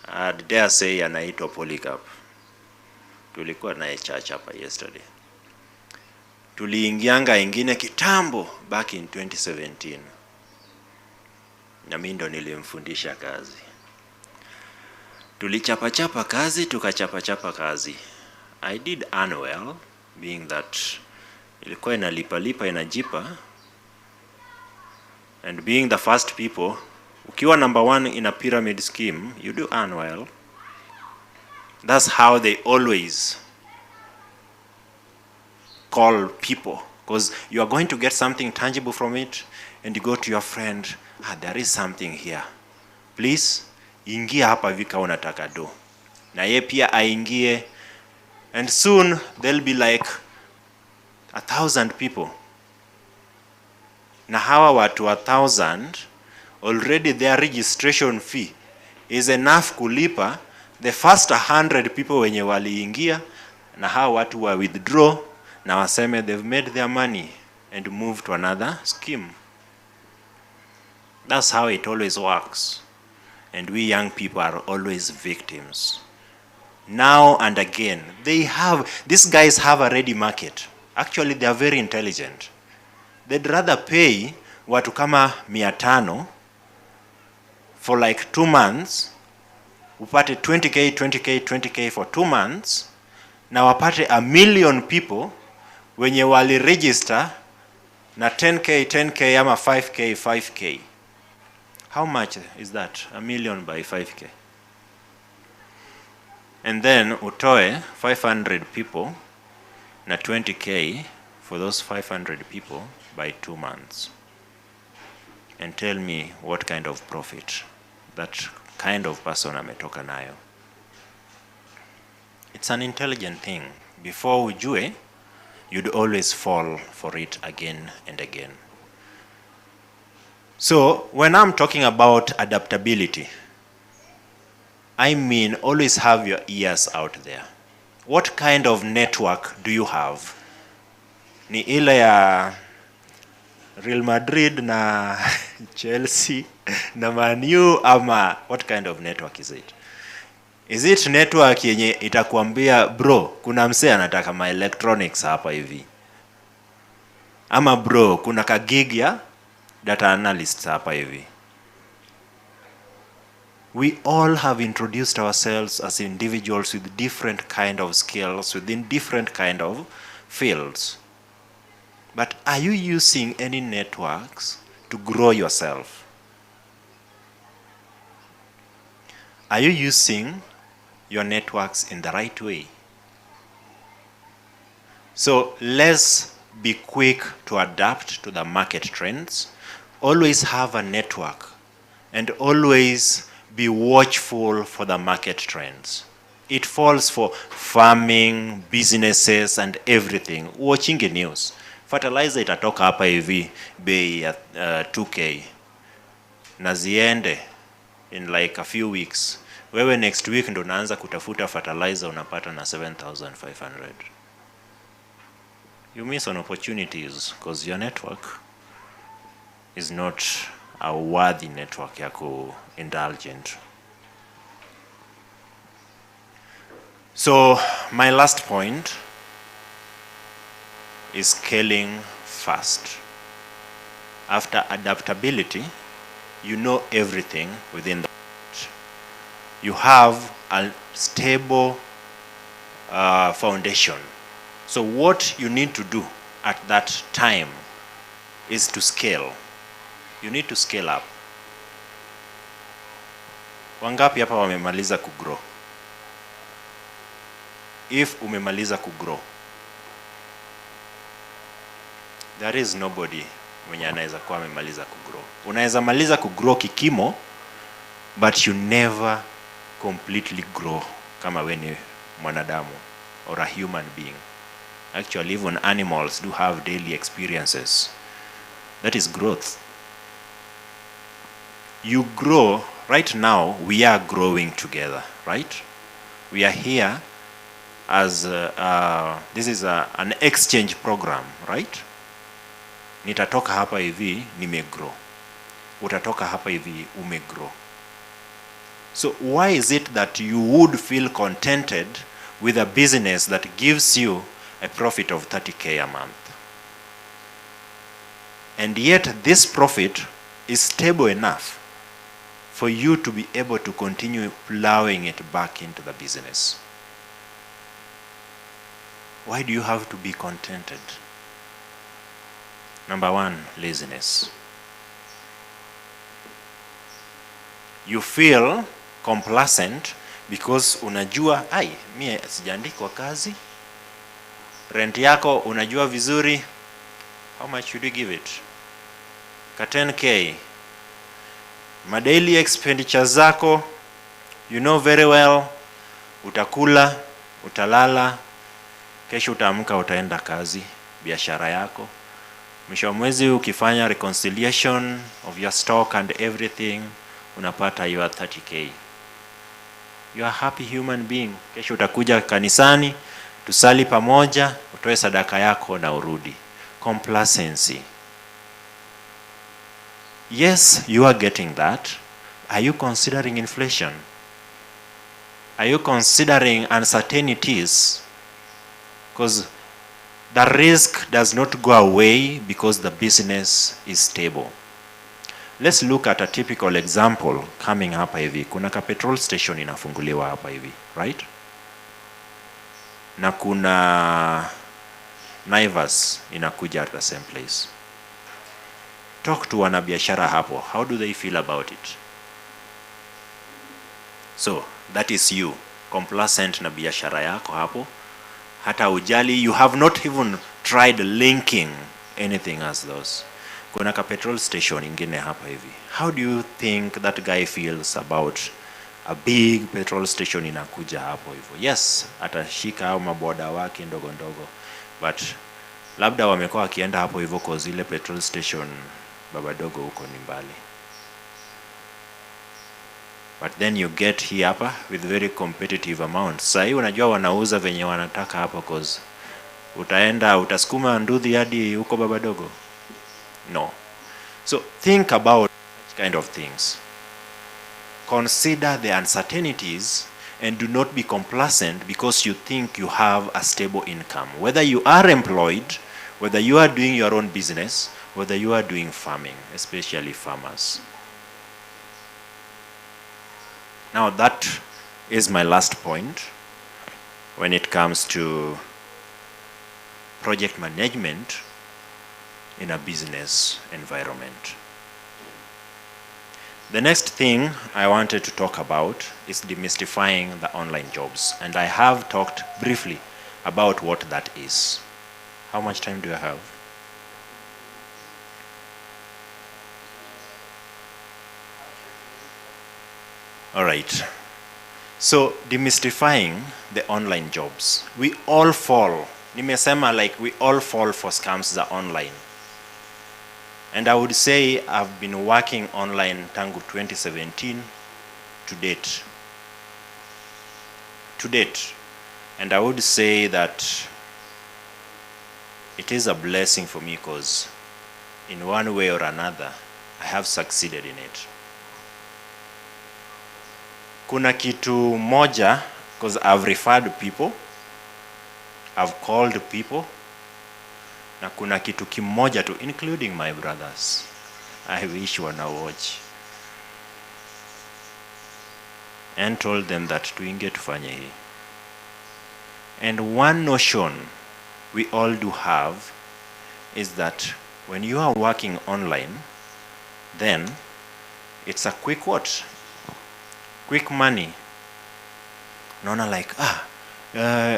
I'd dare say anaitwa Polycarp. Tulikuwa naye church hapa yesterday. Tuliingianga ingine kitambo back in 2017. Na mimi ndo nilimfundisha kazi. Tulichapa kazi, tukachapa kazi. I did earn well, being that ilikuwa inalipa inajipa. And being the first people, ukiwa number 1 in a pyramid scheme, you do earn well. That's how they always call people, because you are going to get something tangible from it, and you go to your friend, there is something here. Please, ingia hapa vika unataka do. Na ye pia aingie, and soon there'll be like 1,000 people. Na hawa watu 1,000, already their registration fee is enough kulipa the first 100 people wenye waliingia, na hawa watu wa withdraw, na waseme they've made their money and move to another scheme. That's how it always works. And we young people are always victims. Now and again, these guys have a ready market. Actually, they are very intelligent. They'd rather pay watu kama 500 for like 2 months, upate 20k for 2 months, na wapate 1 million people wenye wali register na 10k ama 5k. How much is that? 1 million by 5k. And then utoe 500 people na 20k for those 500 people by 2 months. And tell me what kind of profit that kind of person ametoka nayo. It's an intelligent thing. Before ujue, you'd always fall for it again and again. So when I'm talking about adaptability, I mean always have your ears out there. What kind of network do you have? Ni ile ya Real Madrid na Chelsea na Man U, ama what kind of network is it? Is it network yenye itakuambia bro, kuna msee anataka ma electronics hapa hivi? Ama bro, kuna ka gig ya data analyst hapa hivi? We all have introduced ourselves as individuals with different kind of skills within different kind of fields. But are you using any networks to grow yourself? Are you using your networks in the right way? So let's be quick to adapt to the market trends. Always have a network and always be watchful for the market trends. It falls for farming, businesses, and everything. Watching the news. Fertilizer itatoka hapa hivi bei ya 2K na ziende in like a few weeks. Wewe next week ndo unaanza kutafuta fertilizer unapata na 7,500. You miss on opportunities because your network is not a worthy network ya indulgent. So my last point is scaling fast. After adaptability, you know everything within the market. You have a stable foundation. So what you need to do at that time is to scale. You need to scale up. Wangapi hapa wamemaliza kugrow? If umemaliza kugrow, there is nobody mwenye anaweza kuwa amemaliza kugrow. Unaweza maliza kugrow kikimo, but you never completely grow kama we ni mwanadamu or a human being. Actually, even animals do have daily experiences. That is growth. You grow. Right now, we are growing together, right? We are here as this is an exchange program, right? Nitatoka hapa hivi nimegrow, utatoka hapa hivi umegrow. So why is it that you would feel contented with a business that gives you a profit of 30K a month, and yet this profit is stable enough for you to be able to continue plowing it back into the business? Why do you have to be contented? Number one, laziness. You feel complacent because unajua, mie sijaandikwa kazi. Rent yako unajua vizuri. How much should you give it? Ka 10K. My daily expenditures zako, you know very well. Utakula, utalala, kesho utaamka utaenda kazi, biashara yako. Mwisho wa mwezi ukifanya reconciliation of your stock and everything, unapata your 30K. You are a happy human being. Kesho utakuja kanisani, tusali pamoja, utoe sadaka yako na urudi. Complacency. Yes, you are getting that. Are you considering inflation? Are you considering uncertainties? Because the risk does not go away because the business is stable. Let's look at a typical example coming hapa hivi. Kuna ka petrol station inafunguliwa hapa hivi, right? Na kuna Naivas inakuja at the same place. Talk to wanabiashara hapo. How do they feel about it? So, that is you, complacent na biashara yako hapo. Hata ujali, you have not even tried linking anything as those. Kuna ka petrol station ingine hapa hivi. How do you think that guy feels about a big petrol station inakuja hapo hivyo? Yes, atashika au maboda wake ndogo ndogo, but labda wamekuwa wakienda hapo hivyo kwa zile petrol station baba dogo huko ni mbali. But then you get here hapa with very competitive amounts. Sasa unajua wanauza venye wanataka hapa cause utaenda utasukuma nduthi hadi huko baba dogo. No. So think about such kind of things. Consider the uncertainties and do not be complacent because you think you have a stable income. Whether you are employed, whether you are doing your own business, whether you are doing farming, especially farmers. Now that is my last point when it comes to project management in a business environment. The next thing I wanted to talk about is demystifying the online jobs, and I have talked briefly about what that is. How much time do I have? All right. So demystifying the online jobs. We all fall nimesema like we all fall for scams za online. And I would say I've been working online tangu 2017 to date. To date. And I would say that it is a blessing for me because in one way or another, I have succeeded in it. Kuna kitu moja, because I've referred people, I've called people, na kuna kitu kimoja tu, including my brothers. I wish wana watch. And told them that tuinge tufanye hii. And one notion we all do have is that when you are working online, then it's a quick what? Quick money. Naona like,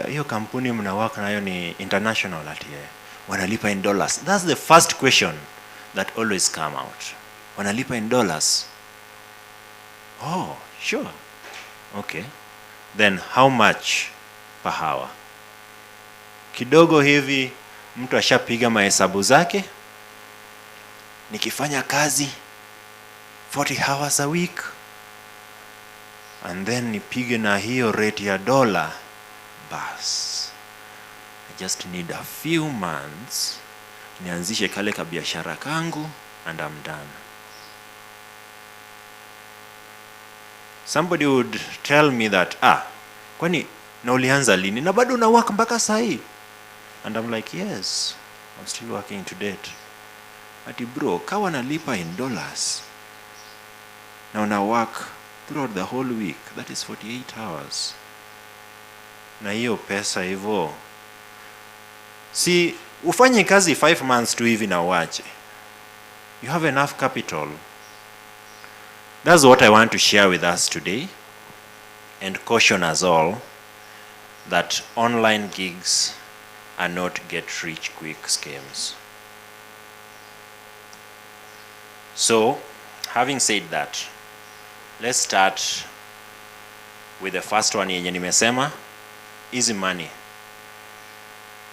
hiyo kampuni mna work nayo ni international ati wanalipa in dollars. That's the first question that always come out. Wanalipa in dollars. Oh, sure. Okay. Then how much per hour? Kidogo hivi mtu ashapiga mahesabu zake. Nikifanya kazi 40 hours a week and then nipige na hiyo rate ya dollar, bas I just need a few months nianzishe kale ka biashara kangu and I'm done. Somebody would tell me that kwani na ulianza lini na bado una work mpaka saa hii? And I'm like, yes, I'm still working to date. Ati bro, kawa nalipa in dollars na una work throughout the whole week, that is 48 hours. Na hiyo pesa hivyo, si ufanye kazi 5 months tu hivi na uache. You have enough capital. That's what I want to share with us today, and caution us all that online gigs are not get rich quick schemes. So, having said that, let's start with the first one yenye nimesema, easy money.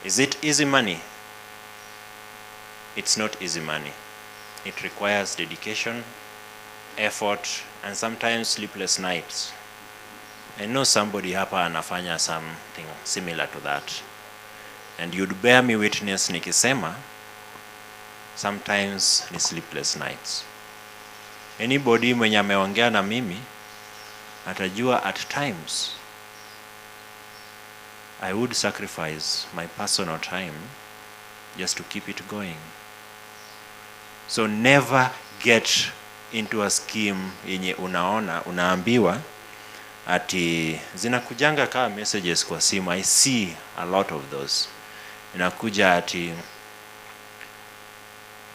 Is it easy money? It's not easy money. It requires dedication, effort, and sometimes sleepless nights. I know somebody hapa anafanya something similar to that. And you'd bear me witness nikisema, sometimes ni sleepless nights. Anybody mwenye ameongea na mimi atajua at times I would sacrifice my personal time just to keep it going. So never get into a scheme yenye unaambiwa ati zinakujanga kama messages kwa simu. I see a lot of those. Inakuja ati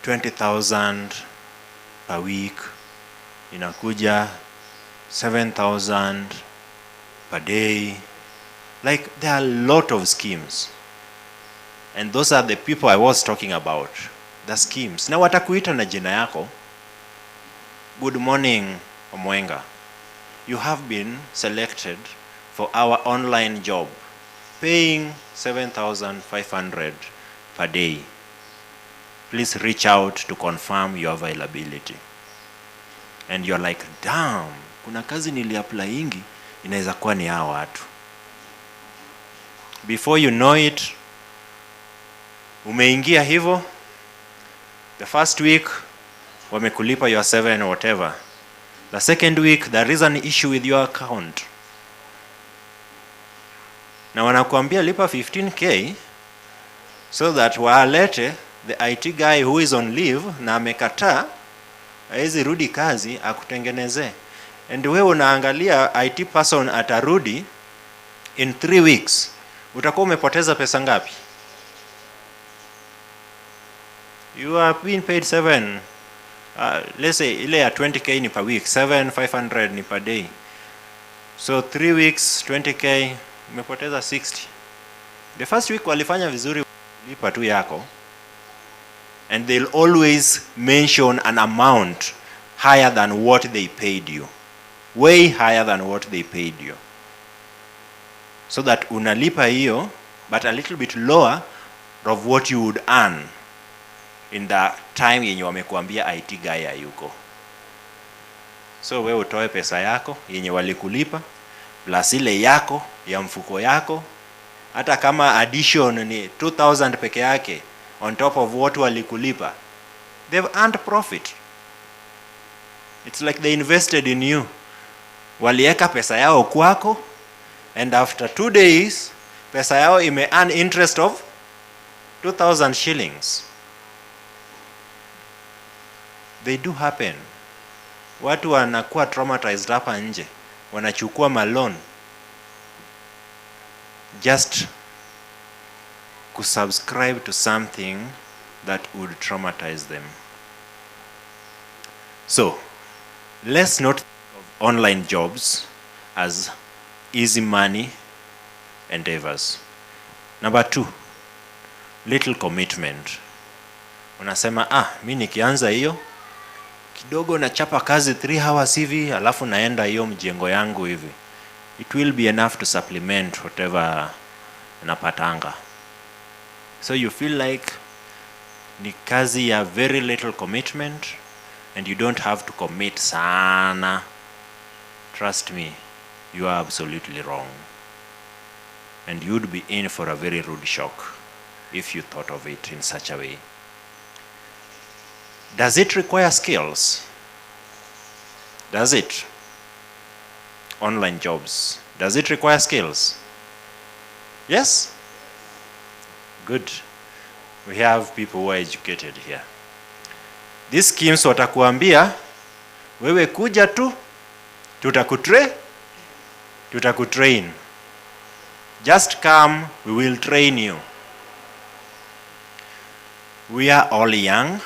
20,000 per week, inakuja 7,000 per day. Like, there are a lot of schemes. And those are the people I was talking about. The schemes. Na watakuita na jina yako. Good morning, Omwenga. You have been selected for our online job, paying 7,500 per day. Please reach out to confirm your availability. And you're like, damn, kuna kazi niliapplyingi, inaweza kuwa ni hao watu. Before you know it, umeingia hivyo, the first week, wamekulipa your 7 or whatever. The second week, there is an issue with your account. Na wanakuambia lipa 15K, so that waalete the IT guy who is on leave na amekataa, hawezi rudi kazi akutengeneze. And wewe unaangalia IT person atarudi in 3 weeks. Utakuwa umepoteza pesa ngapi? You are being paid 7. Let's say ile ya 20K ni per week, 7,500 ni per day. So 3 weeks, 20K, umepoteza 60. The first week walifanya vizuri, lipa tu yako. And they'll always mention an amount higher than what they paid you. Way higher than what they paid you. So that unalipa hiyo, but a little bit lower of what you would earn in the time yenye wamekuambia IT guy hayuko. So wewe utoe pesa yako yenye walikulipa plus ile yako ya mfuko yako, hata kama addition ni 2000 peke yake on top of what walikulipa, they've earned profit. It's like they invested in you. Walieka pesa yao kwako, and after 2 days pesa yao ime earn interest of 2000 shillings. They do happen. Watu wanakuwa traumatized hapa nje, wanachukua malon just kusubscribe to something that would traumatize them. So let's not think of online jobs as easy money endeavors. Number 2, little commitment. Unasema mi nikianza hiyo kidogo nachapa kazi 3 hours hivi, alafu naenda hiyo mjengo yangu hivi. It will be enough to supplement whatever napatanga. So you feel like ni kazi ya very little commitment and you don't have to commit sana. Trust me, you are absolutely wrong. And you'd be in for a very rude shock if you thought of it in such a way. Does it require skills? Does it? Online jobs. Does it require skills? Yes? Good. We have people who are educated here. These schemes watakuambia, wewe kuja tu, tutakutrain. Just come, we will train you. We are all young.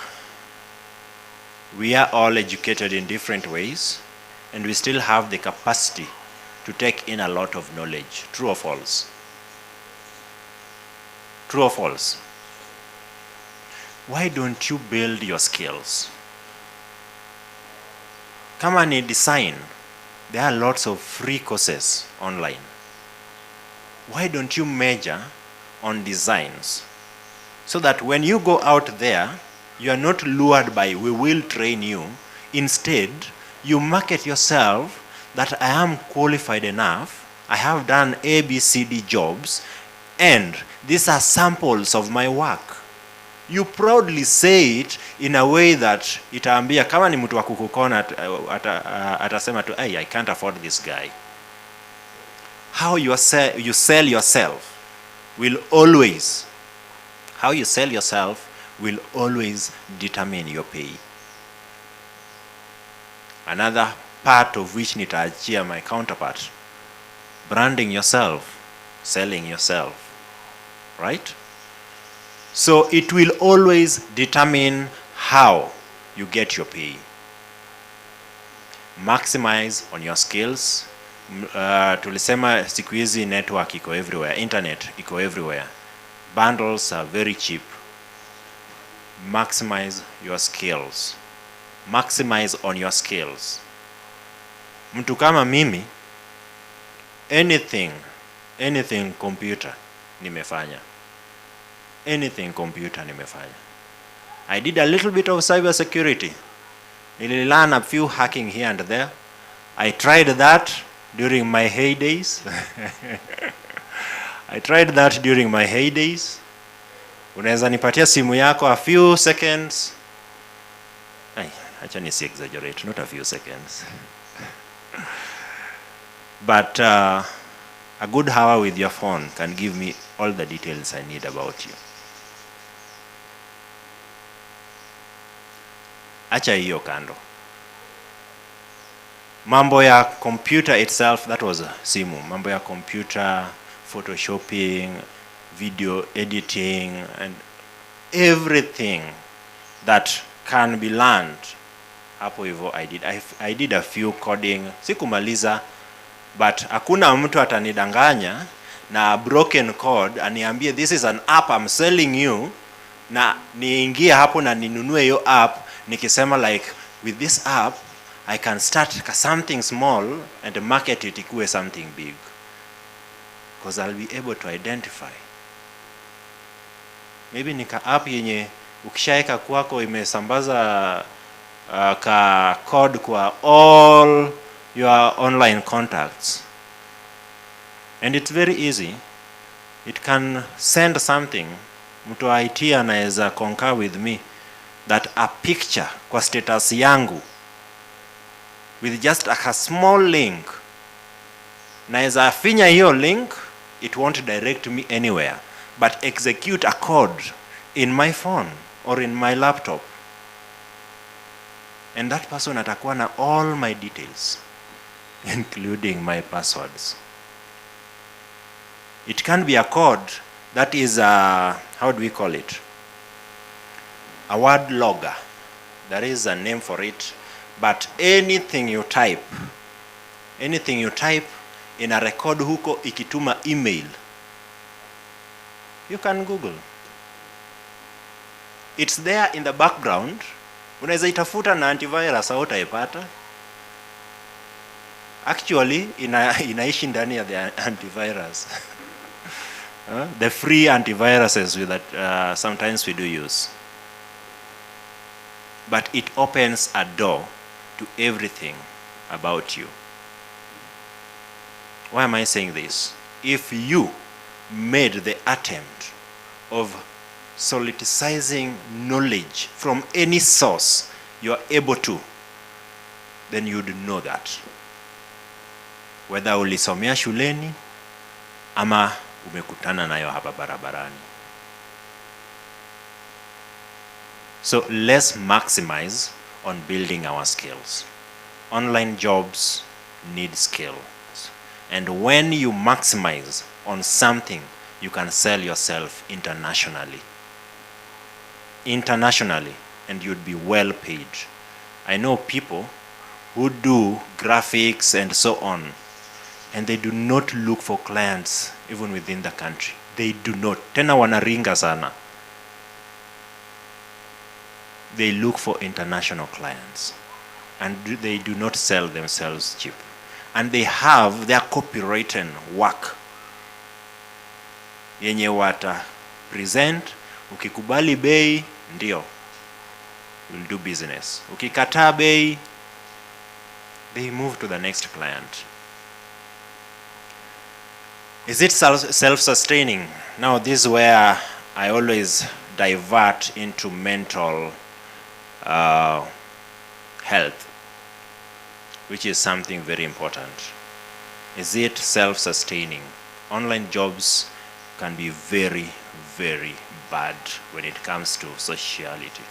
We are all educated in different ways, and we still have the capacity to take in a lot of knowledge. True or false? True or false? Why don't you build your skills? Kama ni design, there are lots of free courses online. Why don't you major on designs so that when you go out there, you are not lured by we will train you. Instead, you market yourself that I am qualified enough, I have done ABCD jobs, and these are samples of my work. You proudly say it in a way that itaambia kama ni mtu wa kukukona atasema tu, hey, I can't afford this guy. How you sell yourself will always determine your pay. Another part of which nitaachia my counterpart, branding yourself, selling yourself, right? So it will always determine how you get your pay. Maximize on your skills. Tulisema siku hizi network iko everywhere, internet iko everywhere. Bundles are very cheap. Maximize your skills. Maximize on your skills. Mtu kama mimi, anything computer nimefanya. Anything computer nimefanya. I did a little bit of cyber security. I learned a few hacking here and there. I tried that during my heydays. Unaweza nipatia simu yako a few seconds. Acha nisi exaggerate, not a few seconds. But a good hour with your phone can give me all the details I need about you. Acha hiyo kando. Mambo ya computer itself, that was simu. Mambo ya computer, photoshopping, video editing, and everything that can be learned. Hapo hivyo I did a few coding. Sikumaliza, but hakuna mtu atanidanganya na broken code aniambie this is an app I'm selling you, na niingie hapo na ninunue hiyo app nikisema like with this app I can start something small and market it ikuwe something big, because I'll be able to identify maybe ni ka app yenye ukishaeka kwako imesambaza ka code kwa all your online contacts, and it's very easy. It can send something. Mtu wa IT anaweza concur with me that a picture kwa status yangu with just a small link, naweza finya hiyo link, it won't direct me anywhere but execute a code in my phone or in my laptop, and that person atakuwa na all my details including my passwords. It can be a code that is how do we call it, a word logger. There is a name for it, but anything you type in a record huko ikituma email, you can Google. It's there in the background. Unaweza itafuta na antivirus au utaipata. Actually inaishi ndani ya the antivirus. The free antiviruses with that sometimes we do use. But it opens a door to everything about you. Why am I saying this? If you made the attempt of solidifying knowledge from any source you are able to, then you'd know that. Whether ulisomea shuleni ama umekutana nayo hapa barabarani. So let's maximize on building our skills. Online jobs need skills. And when you maximize on something, you can sell yourself internationally. And you'd be well paid. I know people who do graphics and so on, and they do not look for clients even within the country. They do not. Tena wanaringa sana. They look for international clients, and they do not sell themselves cheap. And they have their copywritten work yenye wata present. Ukikubali bei, ndio, you'll do business. Ukikataa bei, they move to the next client. Is it self-sustaining? Now this is where I always divert into mental health, which is something very important. Is it self-sustaining? Online jobs can be very, very bad when it comes to sociality.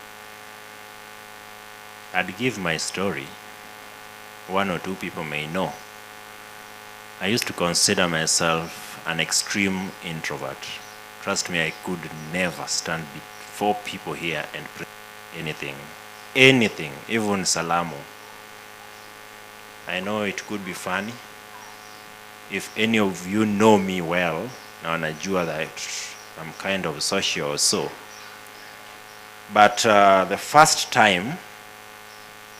I'd give my story. One or two people may know. I used to consider myself an extreme introvert. Trust me, I could never stand before people here and present anything, even salamu. I know it could be funny. If any of you know me well, now najua that I'm kind of social or so. But the first time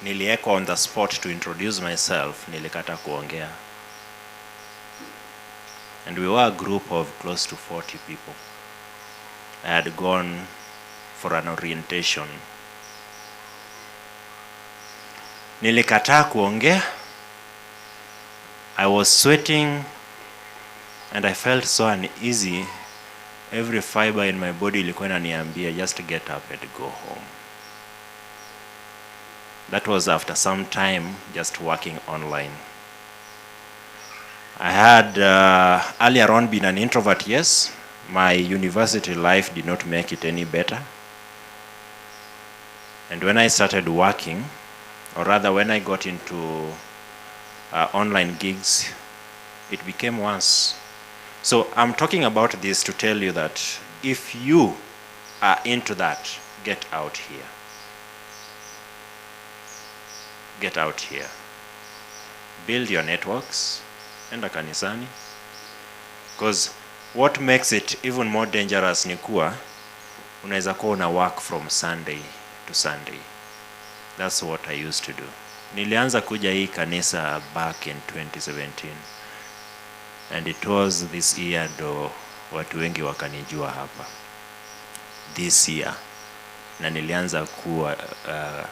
nilieko on the spot to introduce myself, nilikata kuongea. And we were a group of close to 40 people. I had gone for an orientation. Nilikata kuongea. I was sweating and I felt so uneasy. Every fiber in my body ilikuwa inaniambia just get up and go home. That was after some time just working online. I had earlier on been an introvert, yes. My university life did not make it any better. And when I started working, or rather when I got into online gigs, it became worse. So I'm talking about this to tell you that if you are into that, get out here. Get out here. Build your networks. Enda kanisani. Because what makes it even more dangerous ni kuwa unaweza kuwa una work from Sunday to Sunday. That's what I used to do. Nilianza kuja hii kanisa back in 2017. And it was this year ndo watu wengi wakanijua hapa. this year. Na nilianza kuwa,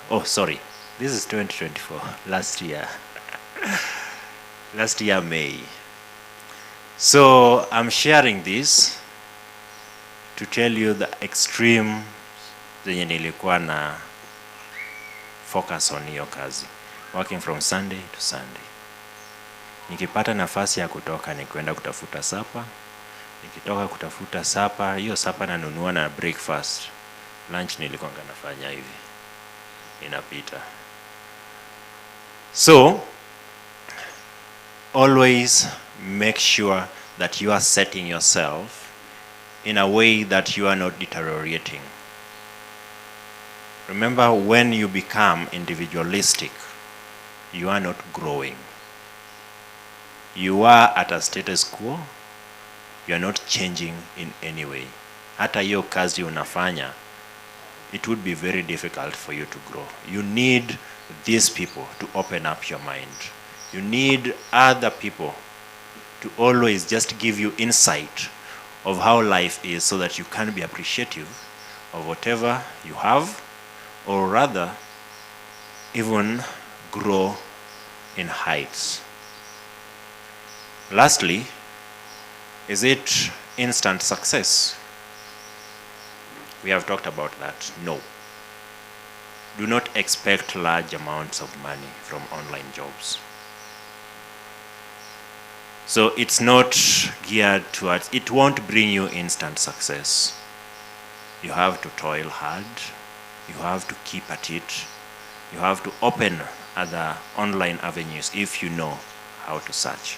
oh sorry, this is 2024, last year. Last year May. So I'm sharing this to tell you the extreme zenye nilikuwa na focus on hiyo kazi, working from Sunday to Sunday. Nikipata nafasi ya kutoka ni kwenda kutafuta sapa, nikitoka kutafuta sapa, hiyo sapa nanunua na breakfast. Lunch nilikuwa nafanya hivi, inapita. So always make sure that you are setting yourself in a way that you are not deteriorating. Remember, when you become individualistic, you are not growing. You are at a status quo. You are not changing in any way. Hata hiyo kazi unafanya, it would be very difficult for you to grow. You need these people to open up your mind. You need other people to always just give you insight of how life is, so that you can be appreciative of whatever you have, or rather even grow in heights. Lastly, is it instant success? We have talked about that. No. Do not expect large amounts of money from online jobs. So it's not geared towards, it won't bring you instant success. You have to toil hard. You have to keep at it. You have to open other online avenues if you know how to search.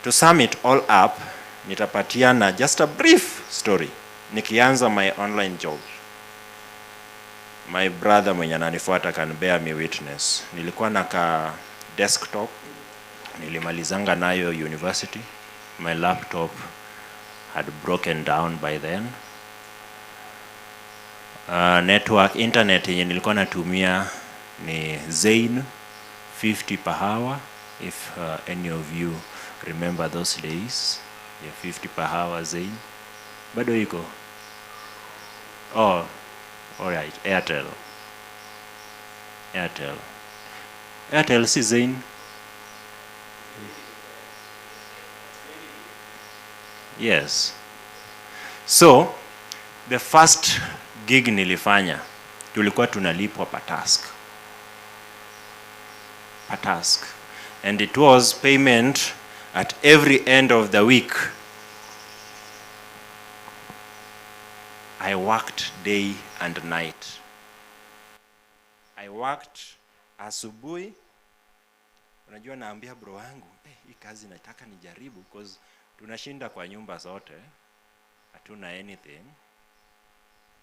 To sum it all up, nitapatiana just a brief story. Nikianza my online job, my brother mwenye ananifuata can bear me witness. Nilikuwa na ka desktop, nilimalizanga nayo university. My laptop had broken down by then. Network, internet yenye nilikuwa natumia ni Zain 50 per hour, if any of you remember those days. Yeah, 50 per hour Zain. Bado iko? Oh, all right, Airtel. Airtel si Zain. Yes. So, the first gig nilifanya, tulikuwa tunalipwa per task. And it was payment at every end of the week. I worked day and night. I worked asubuhi. Unajua naambia bro wangu, hii kazi nataka nijaribu, because tunashinda kwa nyumba zote, hatuna anything,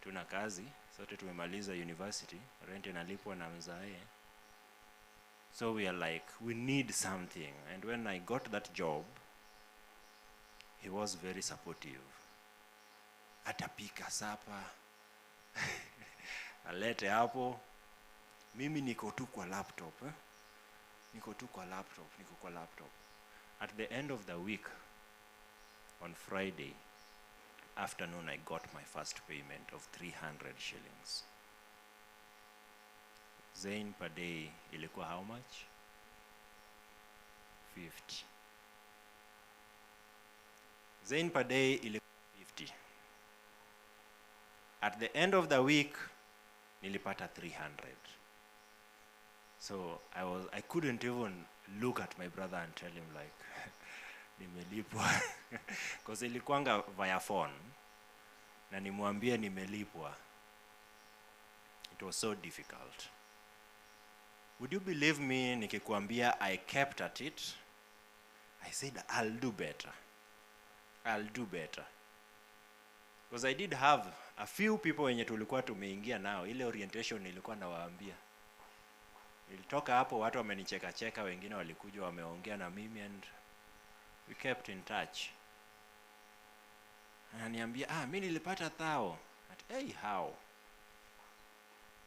tuna kazi, sote tumemaliza university, rent inalipwa na mzae. So we are like, we need something. And when I got that job, he was very supportive. Atapika sapa, alete hapo, mimi niko tu kwa laptop. Niko kwa laptop. At the end of the week, on Friday afternoon, I got my first payment of 300 shillings. Zain per day ilikuwa how much? 50. Zain per day ilikuwa 50. At the end of the week, nilipata 300. So I couldn't even look at my brother and tell him like, nimelipwa. Because ilikuanga via phone. Na nimwambie nimelipwa. It was so difficult. Would you believe me nikikuambia I kept at it? I said, I'll do better. Because I did have a few people wenye tulikuwa tumeingia nao. Ile orientation nilikuwa nawaambia. Nilitoka hapo watu wamenicheka, wengine walikuja wameongea na mimi, and we kept in touch. Ananiambia, mimi nilipata 1,000. Hey, how?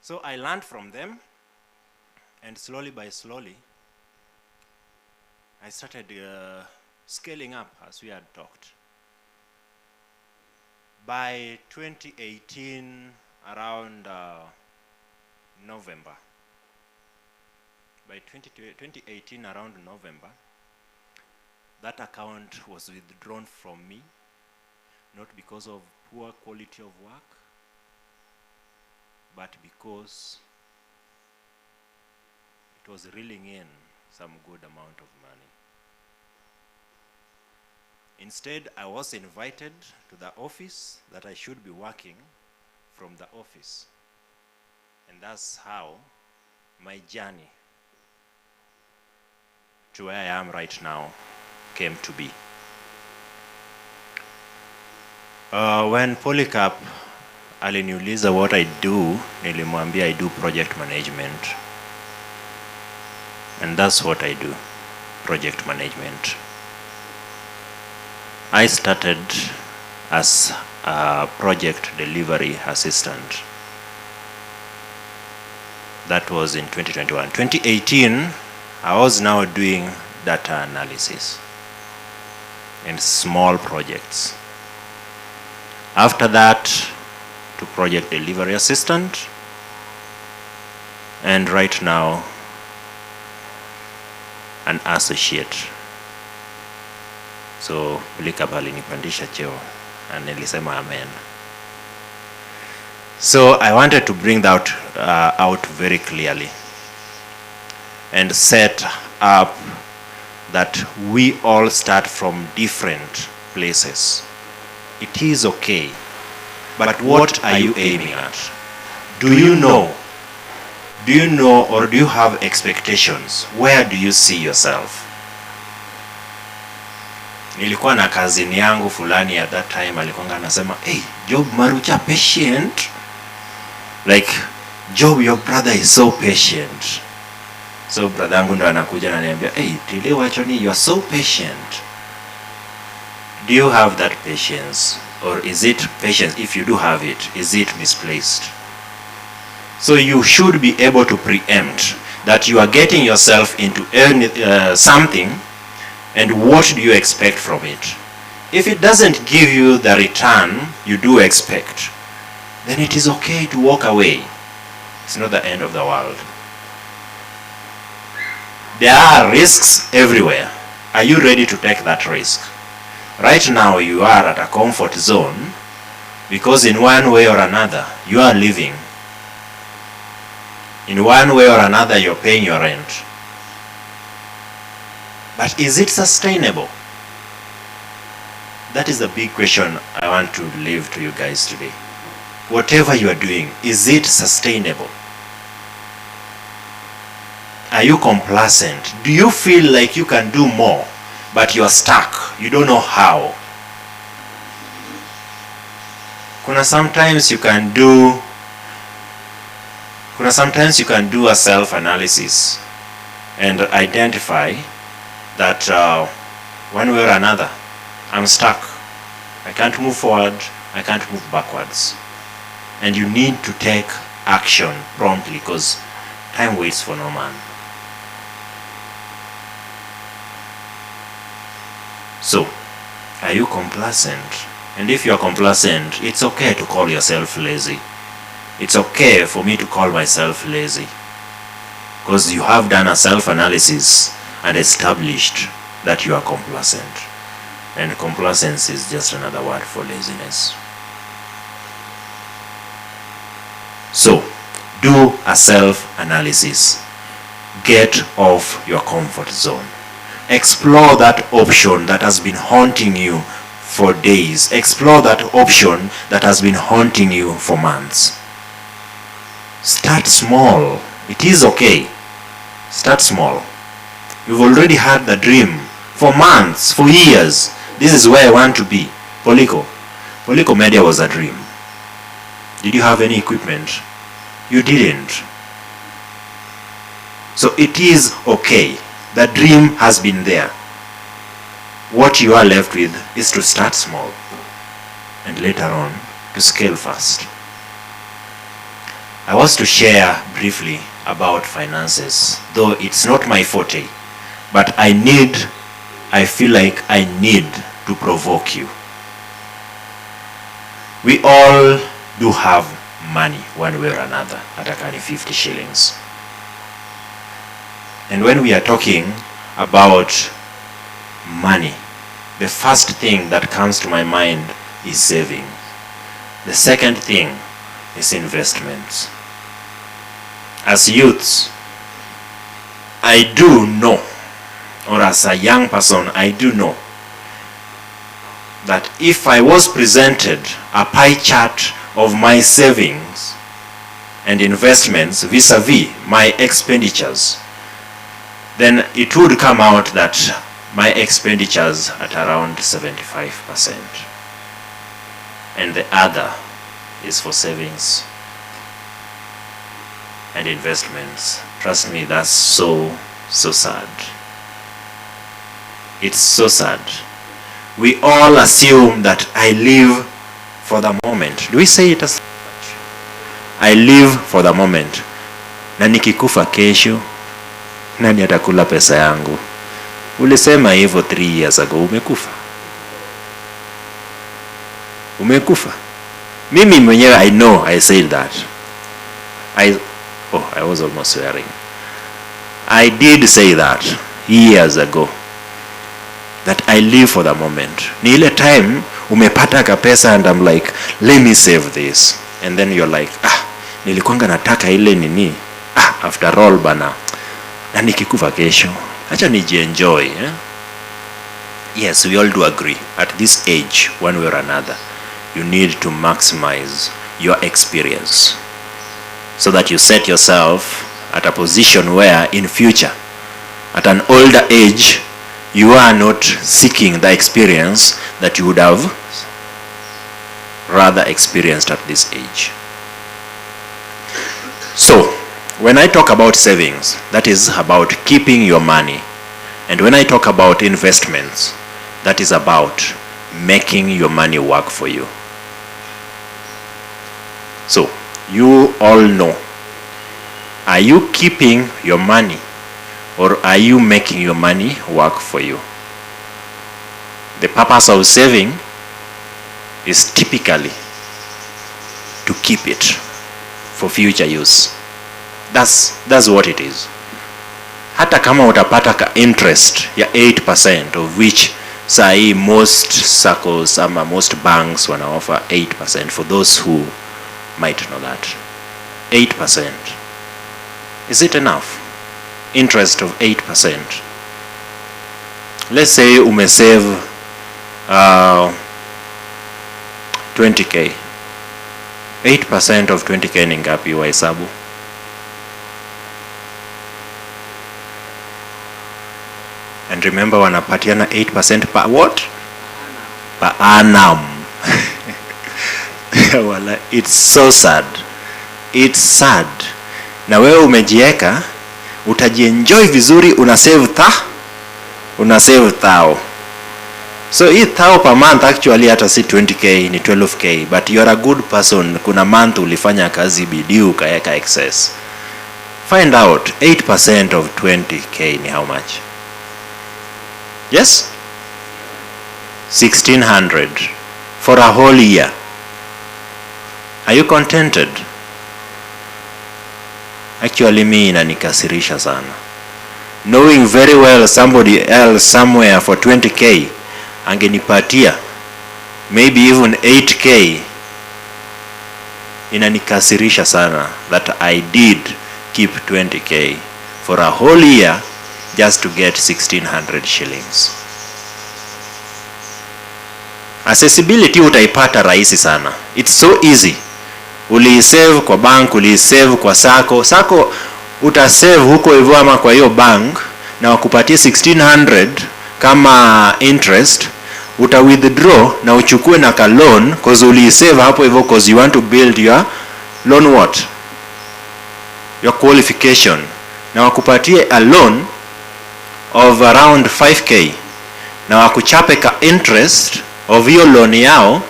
So I learned from them, and slowly by slowly, I started scaling up as we had talked. By 2018, around November, by 2018 around November, that account was withdrawn from me, not because of poor quality of work, but because it was reeling in some good amount of money. Instead, I was invited to the office that I should be working from the office. And that's how my journey to where I am right now came to be. When Polycarp aliniuliza what I do, nilimwambia I do project management. And that's what I do, project management. I started as a project delivery assistant. That was in 2021. 2018, I was now doing data analysis in small projects. After that, to project delivery assistant, and right now, an associate. So Polycarp alinipandisha cheo and nilisema amen. So I wanted to bring that out very clearly and set up that we all start from different places. It is okay, but what are you aiming at? Do you know? Do you know, or do you have expectations? Where do you see yourself? Nilikuwa na kazini yangu fulani at that time alikuwa anasema, "Hey, Job Marucha patient." Like, Job, your brother is so patient. So brother yangu ndo anakuja na ananiambia, "Hey, Tile Wachoni, you are so patient." Do you have that patience? Or is it patience? If you do have it, is it misplaced? So you should be able to preempt that you are getting yourself into something, and what do you expect from it? If it doesn't give you the return you do expect, then it is okay to walk away. It's not the end of the world. There are risks everywhere. Are you ready to take that risk? Right now you are at a comfort zone because in one way or another you are living. In one way or another you're paying your rent. But is it sustainable? That is the big question I want to leave to you guys today. Whatever you are doing, is it sustainable? Are you complacent? Do you feel like you can do more, but you are stuck? You don't know how. Sometimes you can do a self-analysis and identify that one way or another, I'm stuck. I can't move forward, I can't move backwards. And you need to take action promptly because time waits for no man. So, are you complacent? And if you are complacent, it's okay to call yourself lazy. It's okay for me to call myself lazy. Because you have done a self-analysis and established that you are complacent. And complacence is just another word for laziness. So, do a self-analysis. Get off your comfort zone. Explore that option that has been haunting you for days. Explore that option that has been haunting you for months. Start small. It is okay. Start small. You've already had the dream for months, for years. This is where I want to be. Polyco Media was a dream. Did you have any equipment? You didn't. So it is okay. The dream has been there. What you are left with is to start small and later on to scale fast. I was to share briefly about finances, though it's not my forte, but I feel like I need to provoke you. We all do have money one way or another, hata kama ni 50 shillings. And when we are talking about money, the first thing that comes to my mind is saving. The second thing is investments. As youths, I do know, or as a young person, I do know that if I was presented a pie chart of my savings and investments vis-a-vis my expenditures, then it would come out that my expenditures at around 75%. And the other is for savings and investments. Trust me, that's so sad. It's so sad. We all assume that I live for the moment. Do we say it as much? I live for the moment. Na nikikufa kesho, nani atakula pesa yangu? Ulisema hivyo 3 years ago, umekufa. Umekufa. Mimi mwenyewe, I know I said that. I was almost swearing. I did say that years ago, that I live for the moment. Ni ile time umepata ka pesa and I'm like, let me save this. And then you're like, nilikuanga nataka ile nini. After all bana, na nikikufa kesho, acha nijienjoy. Yes, we all do agree. At this age, one way or another, you need to maximize your experience so that you set yourself at a position where in future, at an older age, you are not seeking the experience that you would have rather experienced at this age. So, when I talk about savings, that is about keeping your money. And when I talk about investments, that is about making your money work for you. So, you all know, are you keeping your money or are you making your money work for you? The purpose of saving is typically to keep it for future use. That's what it is. Hata kama utapata ka interest ya 8%, of which sai most circles ama most banks wana offer 8%, for those who might know that. 8%. Is it enough? Interest of 8%. Let's say umesave 20k. 8% of 20k ni ngapi wa hesabu? And remember, wanapatiana 8% per what? Per annum. Wala, it's so sad. It's sad. Na wewe umejieka, utajienjoy vizuri, unasave thao. So hii thao per month actually hata si 20k, ni 12k, but you are a good person. Kuna month ulifanya kazi bidii ukaeka excess. Find out 8% of 20k ni how much? Yes? 1600 for a whole year. Are you contented? Actually, me inanikasirisha sana. Knowing very well somebody else somewhere for 20k angenipatia maybe even 8k, inanikasirisha sana that I did keep 20k for a whole year just to get 1600 shillings. Accessibility utaipata rahisi sana. It's so easy. Ulisave kwa bank, ulisave kwa sako utasave huko hivyo ama kwa hiyo bank na wakupatie 1600 kama interest, uta withdraw na uchukue na ka loan cause ulisave hapo hivyo cause you want to build your loan what? Your qualification. Na wakupatie a loan of around 5k na wakuchape ka interest of hiyo loan yao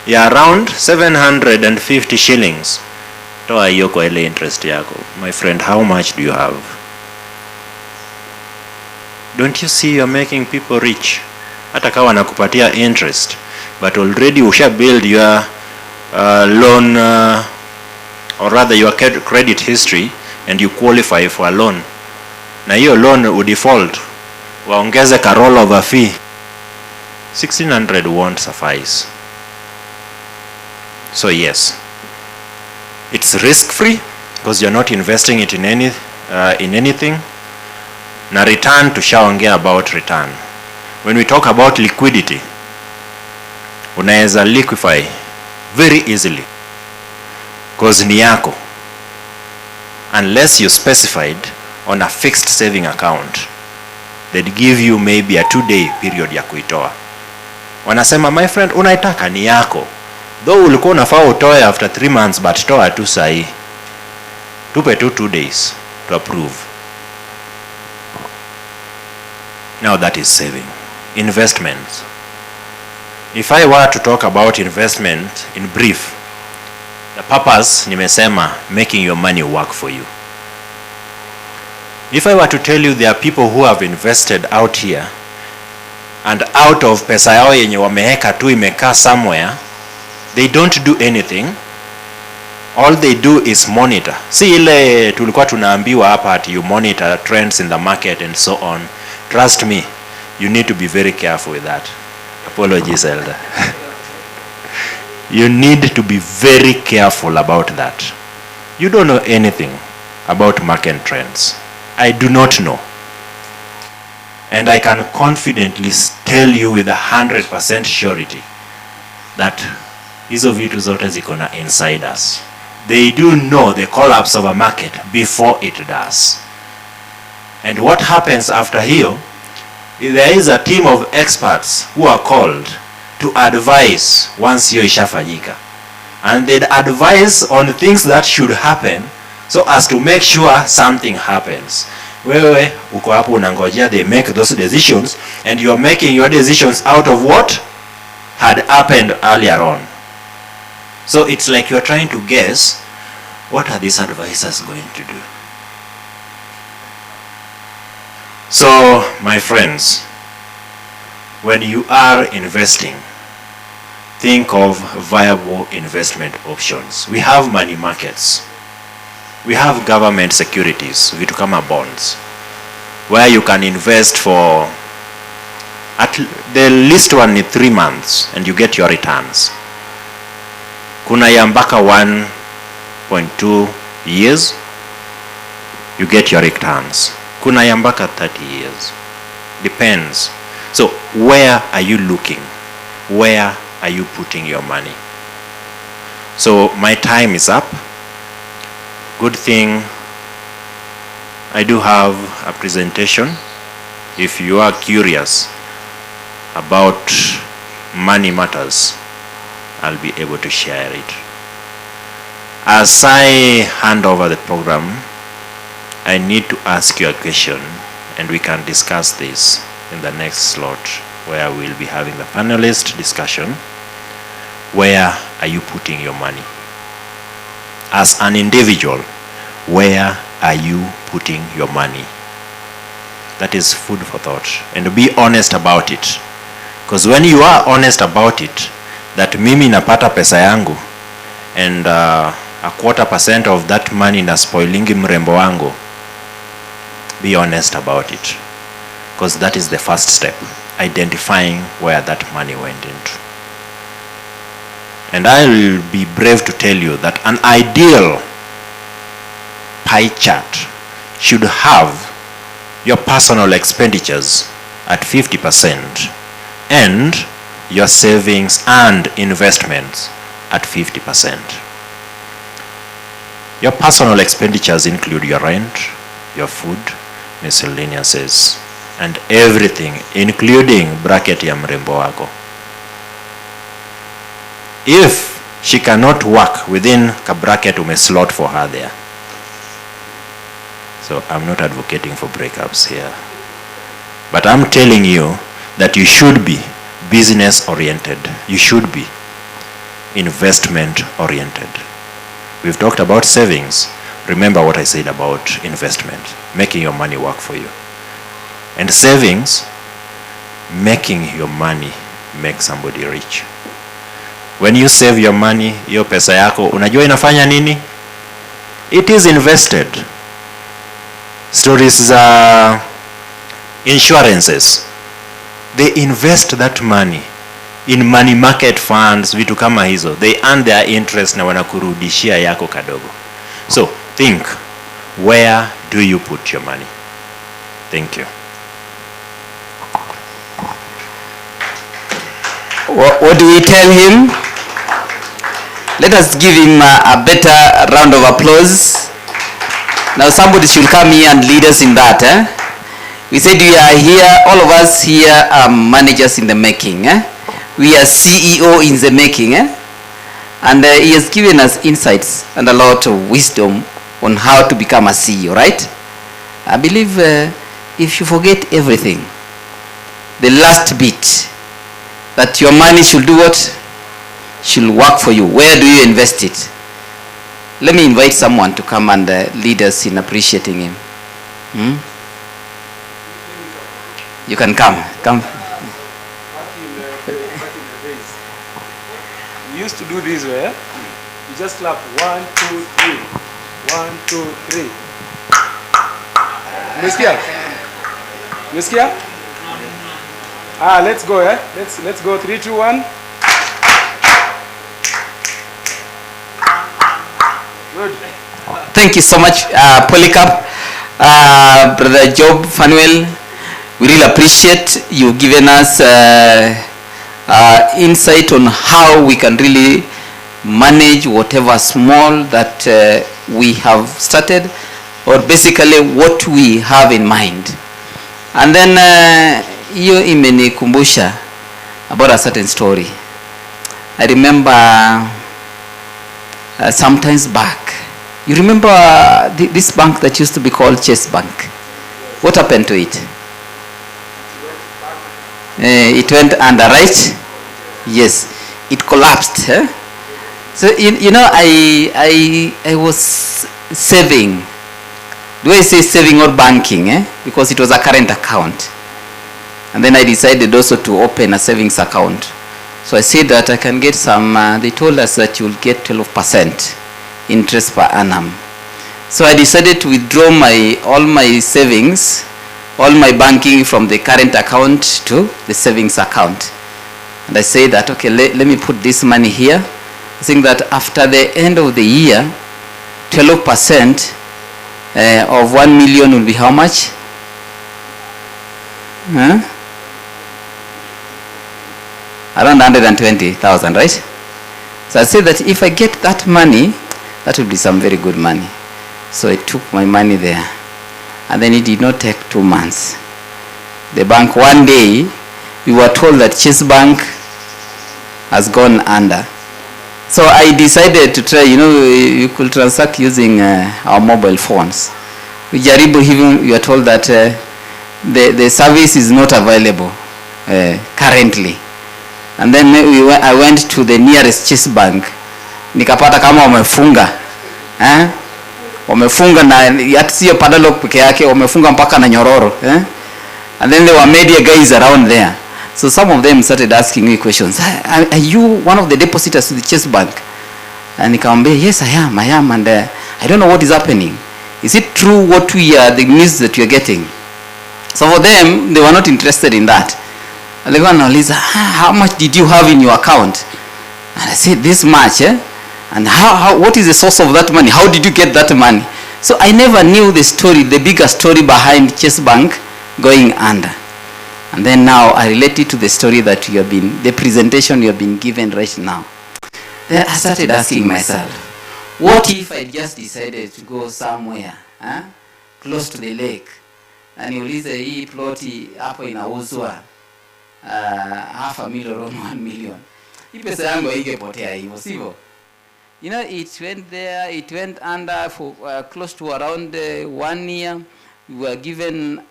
ya around 750 shillings. Toa hiyo kwa ile interest yako. My friend, how much do you have? Don't you see you're making people rich? Hata kawa nakupatia interest, but already usha build your loan, or rather your credit history, and you qualify for a loan, na hiyo loan udefault, waongeze ka rollover fee, 1600 won't suffice. So yes, it's risk-free because you're not investing it in anything. Na return, tushaongea about return. When we talk about liquidity, unaweza liquefy very easily because ni yako, unless you specified on a fixed saving account that give you maybe a 2-day period ya kuitoa. Wanasema my friend, unaitaka ni yako, though ulikuwa unafaa utoe after 3 months, but toa tu sahi, tupe tu 2 days to approve. Now that is saving. Investments. If I were to talk about investment in brief, the purpose nimesema making your money work for you. If I were to tell you there are people who have invested out here, and out of pesa yao yenye wameweka tu imekaa somewhere, they don't do anything. All they do is monitor. Si ile tulikuwa tunaambiwa hapa ati you monitor trends in the market and so on. Trust me, you need to be very careful with that. Apologies, Elder. You need to be very careful about that. You don't know anything about market trends. I do not know. And I can confidently tell you with 100% surety that hizo vitu zote ziko na insiders. They do know the collapse of a market before it does. And what happens after hiyo, there is a team of experts who are called to advise once hiyo ishafanyika. And they advise on things that should happen so as to make sure something happens. Wewe uko hapo unangojea they make those decisions, and you are making your decisions out of what had happened earlier on. So it's like you are trying to guess, what are these advisors going to do? So my friends, when you are investing, think of viable investment options. We have money markets. We have government securities, vitu kama bonds, where you can invest for at the least one in 3 months and you get your returns. Kuna ya mpaka 1.2 years, you get your returns. Kuna ya mpaka 30 years. Depends. So where are you looking? Where are you putting your money? So my time is up. Good thing I do have a presentation. If you are curious about money matters, I'll be able to share it. As I hand over the program, I need to ask you a question, and we can discuss this in the next slot where we'll be having the panelist discussion. Where are you putting your money? As an individual, where are you putting your money? That is food for thought, and be honest about it. Because when you are honest about it, that mimi napata pesa yangu and a 25% of that money na spoilingi mrembo wangu, be honest about it, because that is the first step, identifying where that money went into. And I'll be brave to tell you that an ideal pie chart should have your personal expenditures at 50% and your savings and investments at 50%. Your personal expenditures include your rent, your food, miscellaneouses, and everything, including bracket ya mrembo wako. If she cannot work within a bracket umeslot for her there. So I'm not advocating for breakups here. But I'm telling you that you should be business oriented. You should be investment oriented. We've talked about savings. Remember what I said about investment, making your money work for you. And savings, making your money make somebody rich. When you save your money, hiyo pesa yako, unajua inafanya nini? It is invested. Stories za insurances, they invest that money in money market funds, vitu kama hizo. They earn their interest na wanakurudishia yako kadogo. So think, where do you put your money? Thank you. What do we tell him? Let us give him a better round of applause. Now somebody should come here and lead us in that. We said we are here, all of us here are managers in the making. We are CEO in the making. And he has given us insights and a lot of wisdom on how to become a CEO, right? I believe if you forget everything, the last bit, that your money should do what? Should work for you. Where do you invest it? Let me invite someone to come and lead us in appreciating him. You can come. Come. Back in the days, we used to do this way. You just clap 1, 2, 3. 1, 2, 3. Umesikia? Umesikia? Let's go. Let's go. 3, 2, 1. Good. Thank you so much, Polycarp, Brother Job Fanuel. We really appreciate you giving us insight on how we can really manage whatever small that we have started, or basically what we have in mind. And then hiyo imenikumbusha about a certain story. I remember sometimes back. You remember this bank that used to be called Chase Bank? What happened to it? It went under, right? Yes, it collapsed. So you know, I was saving. Do I say saving or banking? Because it was a current account. And then I decided also to open a savings account. So I said that I can get some, they told us that you'll get 12% interest per annum. So I decided to withdraw all my savings, all my banking from the current account to the savings account. And I said that, okay, let me put this money here. I think that after the end of the year, 12% of 1 million will be how much? Around 120,000, right? So I said that if I get that money, that will be some very good money. So I took my money there. And then it did not take 2 months. The bank, one day, we were told that Chase Bank has gone under. So I decided to try, you could transact using our mobile phones. We were told that the service is not available currently. And then I went to the nearest Chase Bank. Nikapata kama wamefunga. Wamefunga na hata sio padlock peke yake, wamefunga mpaka na nyororo. And then there were media guys around there. So some of them started asking me questions. Are you one of the depositors to the Chase Bank? And nikamwambia, yes, I am. And I don't know what is happening. Is it true what the news that you are getting? So for them, they were not interested in that. Alikuwa anauliza, how much did you have in your account? And I said, this much. And what is the source of that money? How did you get that money? So I never knew the story, the bigger story behind Chase Bank going under. And then now I relate it to the story that the presentation you have been given right now. Then I started asking myself, what if I just decided to go somewhere close to the lake? And niulize hii ploti hapo inauzwa $500,000 or 1 million. Hii pesa yangu haigepotea hivyo, sivyo? It went there, it went under for close to around 1 year. We were given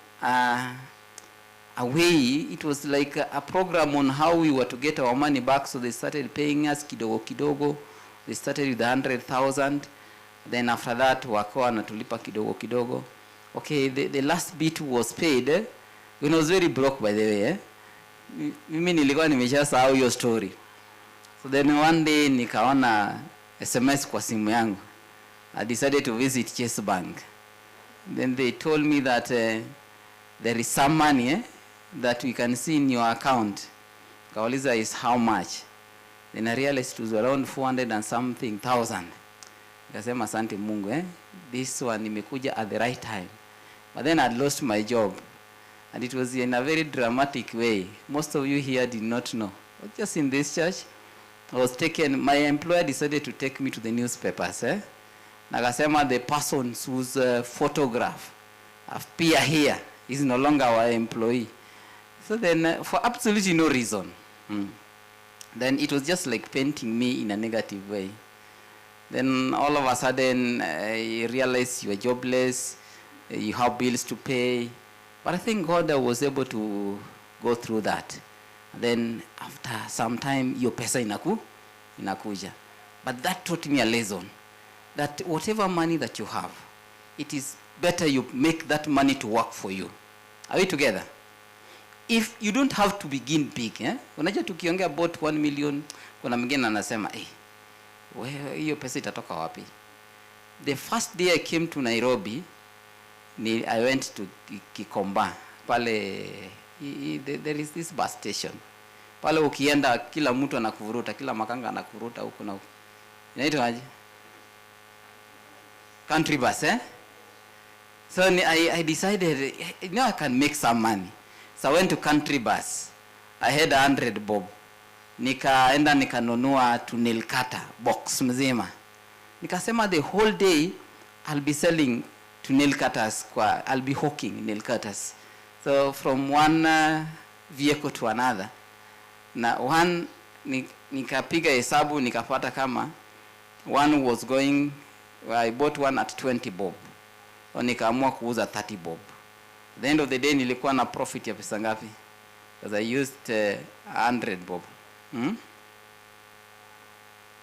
away. It was like a program on how we were to get our money back. So they started paying us kidogo kidogo. They started with 100,000. Then after that, wakawa natulipa kidogo kidogo. Okay, the last bit was paid when I was very broke, by the way. Mimi nilikuwa nimeshasahau hiyo story. So then one day nikaona SMS kwa simu yangu. I decided to visit Chase Bank. Then they told me that there is some money that we can see in your account. Kauliza is how much? Then I realized it was around 400 and something thousand. Nikasema asante Mungu, this one nimekuja at the right time. But then I'd lost my job. And it was in a very dramatic way. Most of you here did not know. But just in this church, my employer decided to take me to the newspapers. Nakasema the person whose photograph appear here is no longer our employee. So then for absolutely no reason. Then it was just like painting me in a negative way. Then all of a sudden you realize you are jobless, you have bills to pay. But I think God was able to go through that. Then after some time your pesa inakuja. But that taught me a lesson. That whatever money that you have, it is better you make that money to work for you. Are we together? If you don't have to begin big, unajua tukiongea about 1 million, kuna mwingine anasema wewe hiyo pesa itatoka wapi? The first day I came to Nairobi, I went to Kikomba. Pale there is this bus station. Pale ukienda kila mtu anakuvuruta, kila makanga anakuvuruta huko na huko. Inaitwa aje? Country bus, So I decided, I can make some money. So I went to country bus. I had 100 bob. Nikaenda nikanunua to nail cutter box mzima. Nikasema the whole day I'll be selling to nail cutters. I'll be hawking nail cutters. So from one vehicle to another. Na one nikapiga hesabu nikapata kama one was going, I bought one at 20 bob. So nikaamua kuuza 30 bob. At the end of the day nilikuwa na profit ya pesa ngapi? Because I used 100 bob.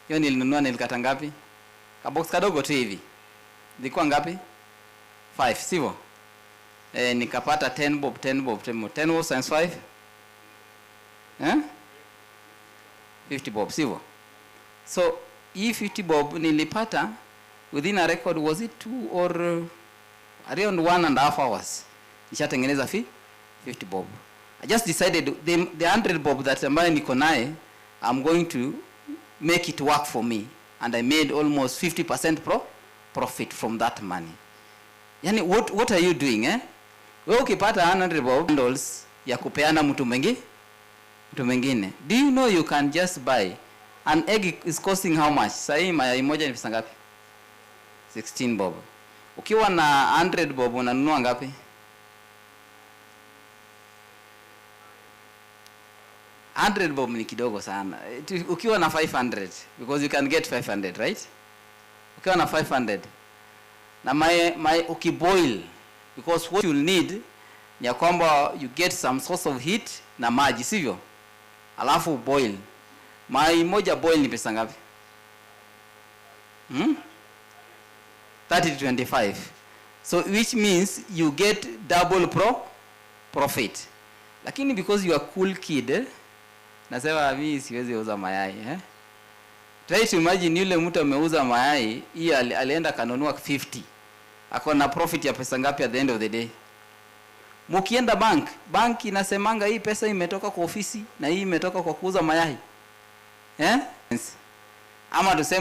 Hiyo nilinunua nilikata ngapi? Kabox kadogo tu hivi. Ilikuwa ngapi? 5, sivyo? Nikapata 10 bob, 10 bob, 10 bob. 10 bob times 5? 50 bob, sivyo? So, hii 50 bob nilipata within a record, was it 2 or around 1.5 hours. Nishatengeneza 50 bob. I just decided the 100 bob that ambaye niko naye, I'm going to make it work for me, and I made almost 50% profit from that money. Yani what are you doing, Wewe ukipata 100 bob bundles ya kupeana mtu mwingine. Do you know you can just buy an egg is costing how much? Sasa mayai moja ni pesa ngapi? 16 bob. Ukiwa na 100 bob unanunua ngapi? $100 bob ni kidogo sana. Ukiwa na 500, because you can get 500, right? Ukiwa na 500 na ukiboil, because what you'll need ni ya kwamba you get some source of heat na maji, sivyo? Alafu boil. Mai moja boil ni pesa ngapi? 30 to 25. So which means you get double profit. Lakini because you are cool kid, nasema mimi siwezi uza mayai, Try to imagine yule mtu ameuza mayai, hii alienda kanunua 50. Ako na profit ya pesa ngapi at the end of the day? Mukienda bank inasemanga hii pesa imetoka kwa ofisi na hii imetoka kwa kuuza mayai. Ama tuseme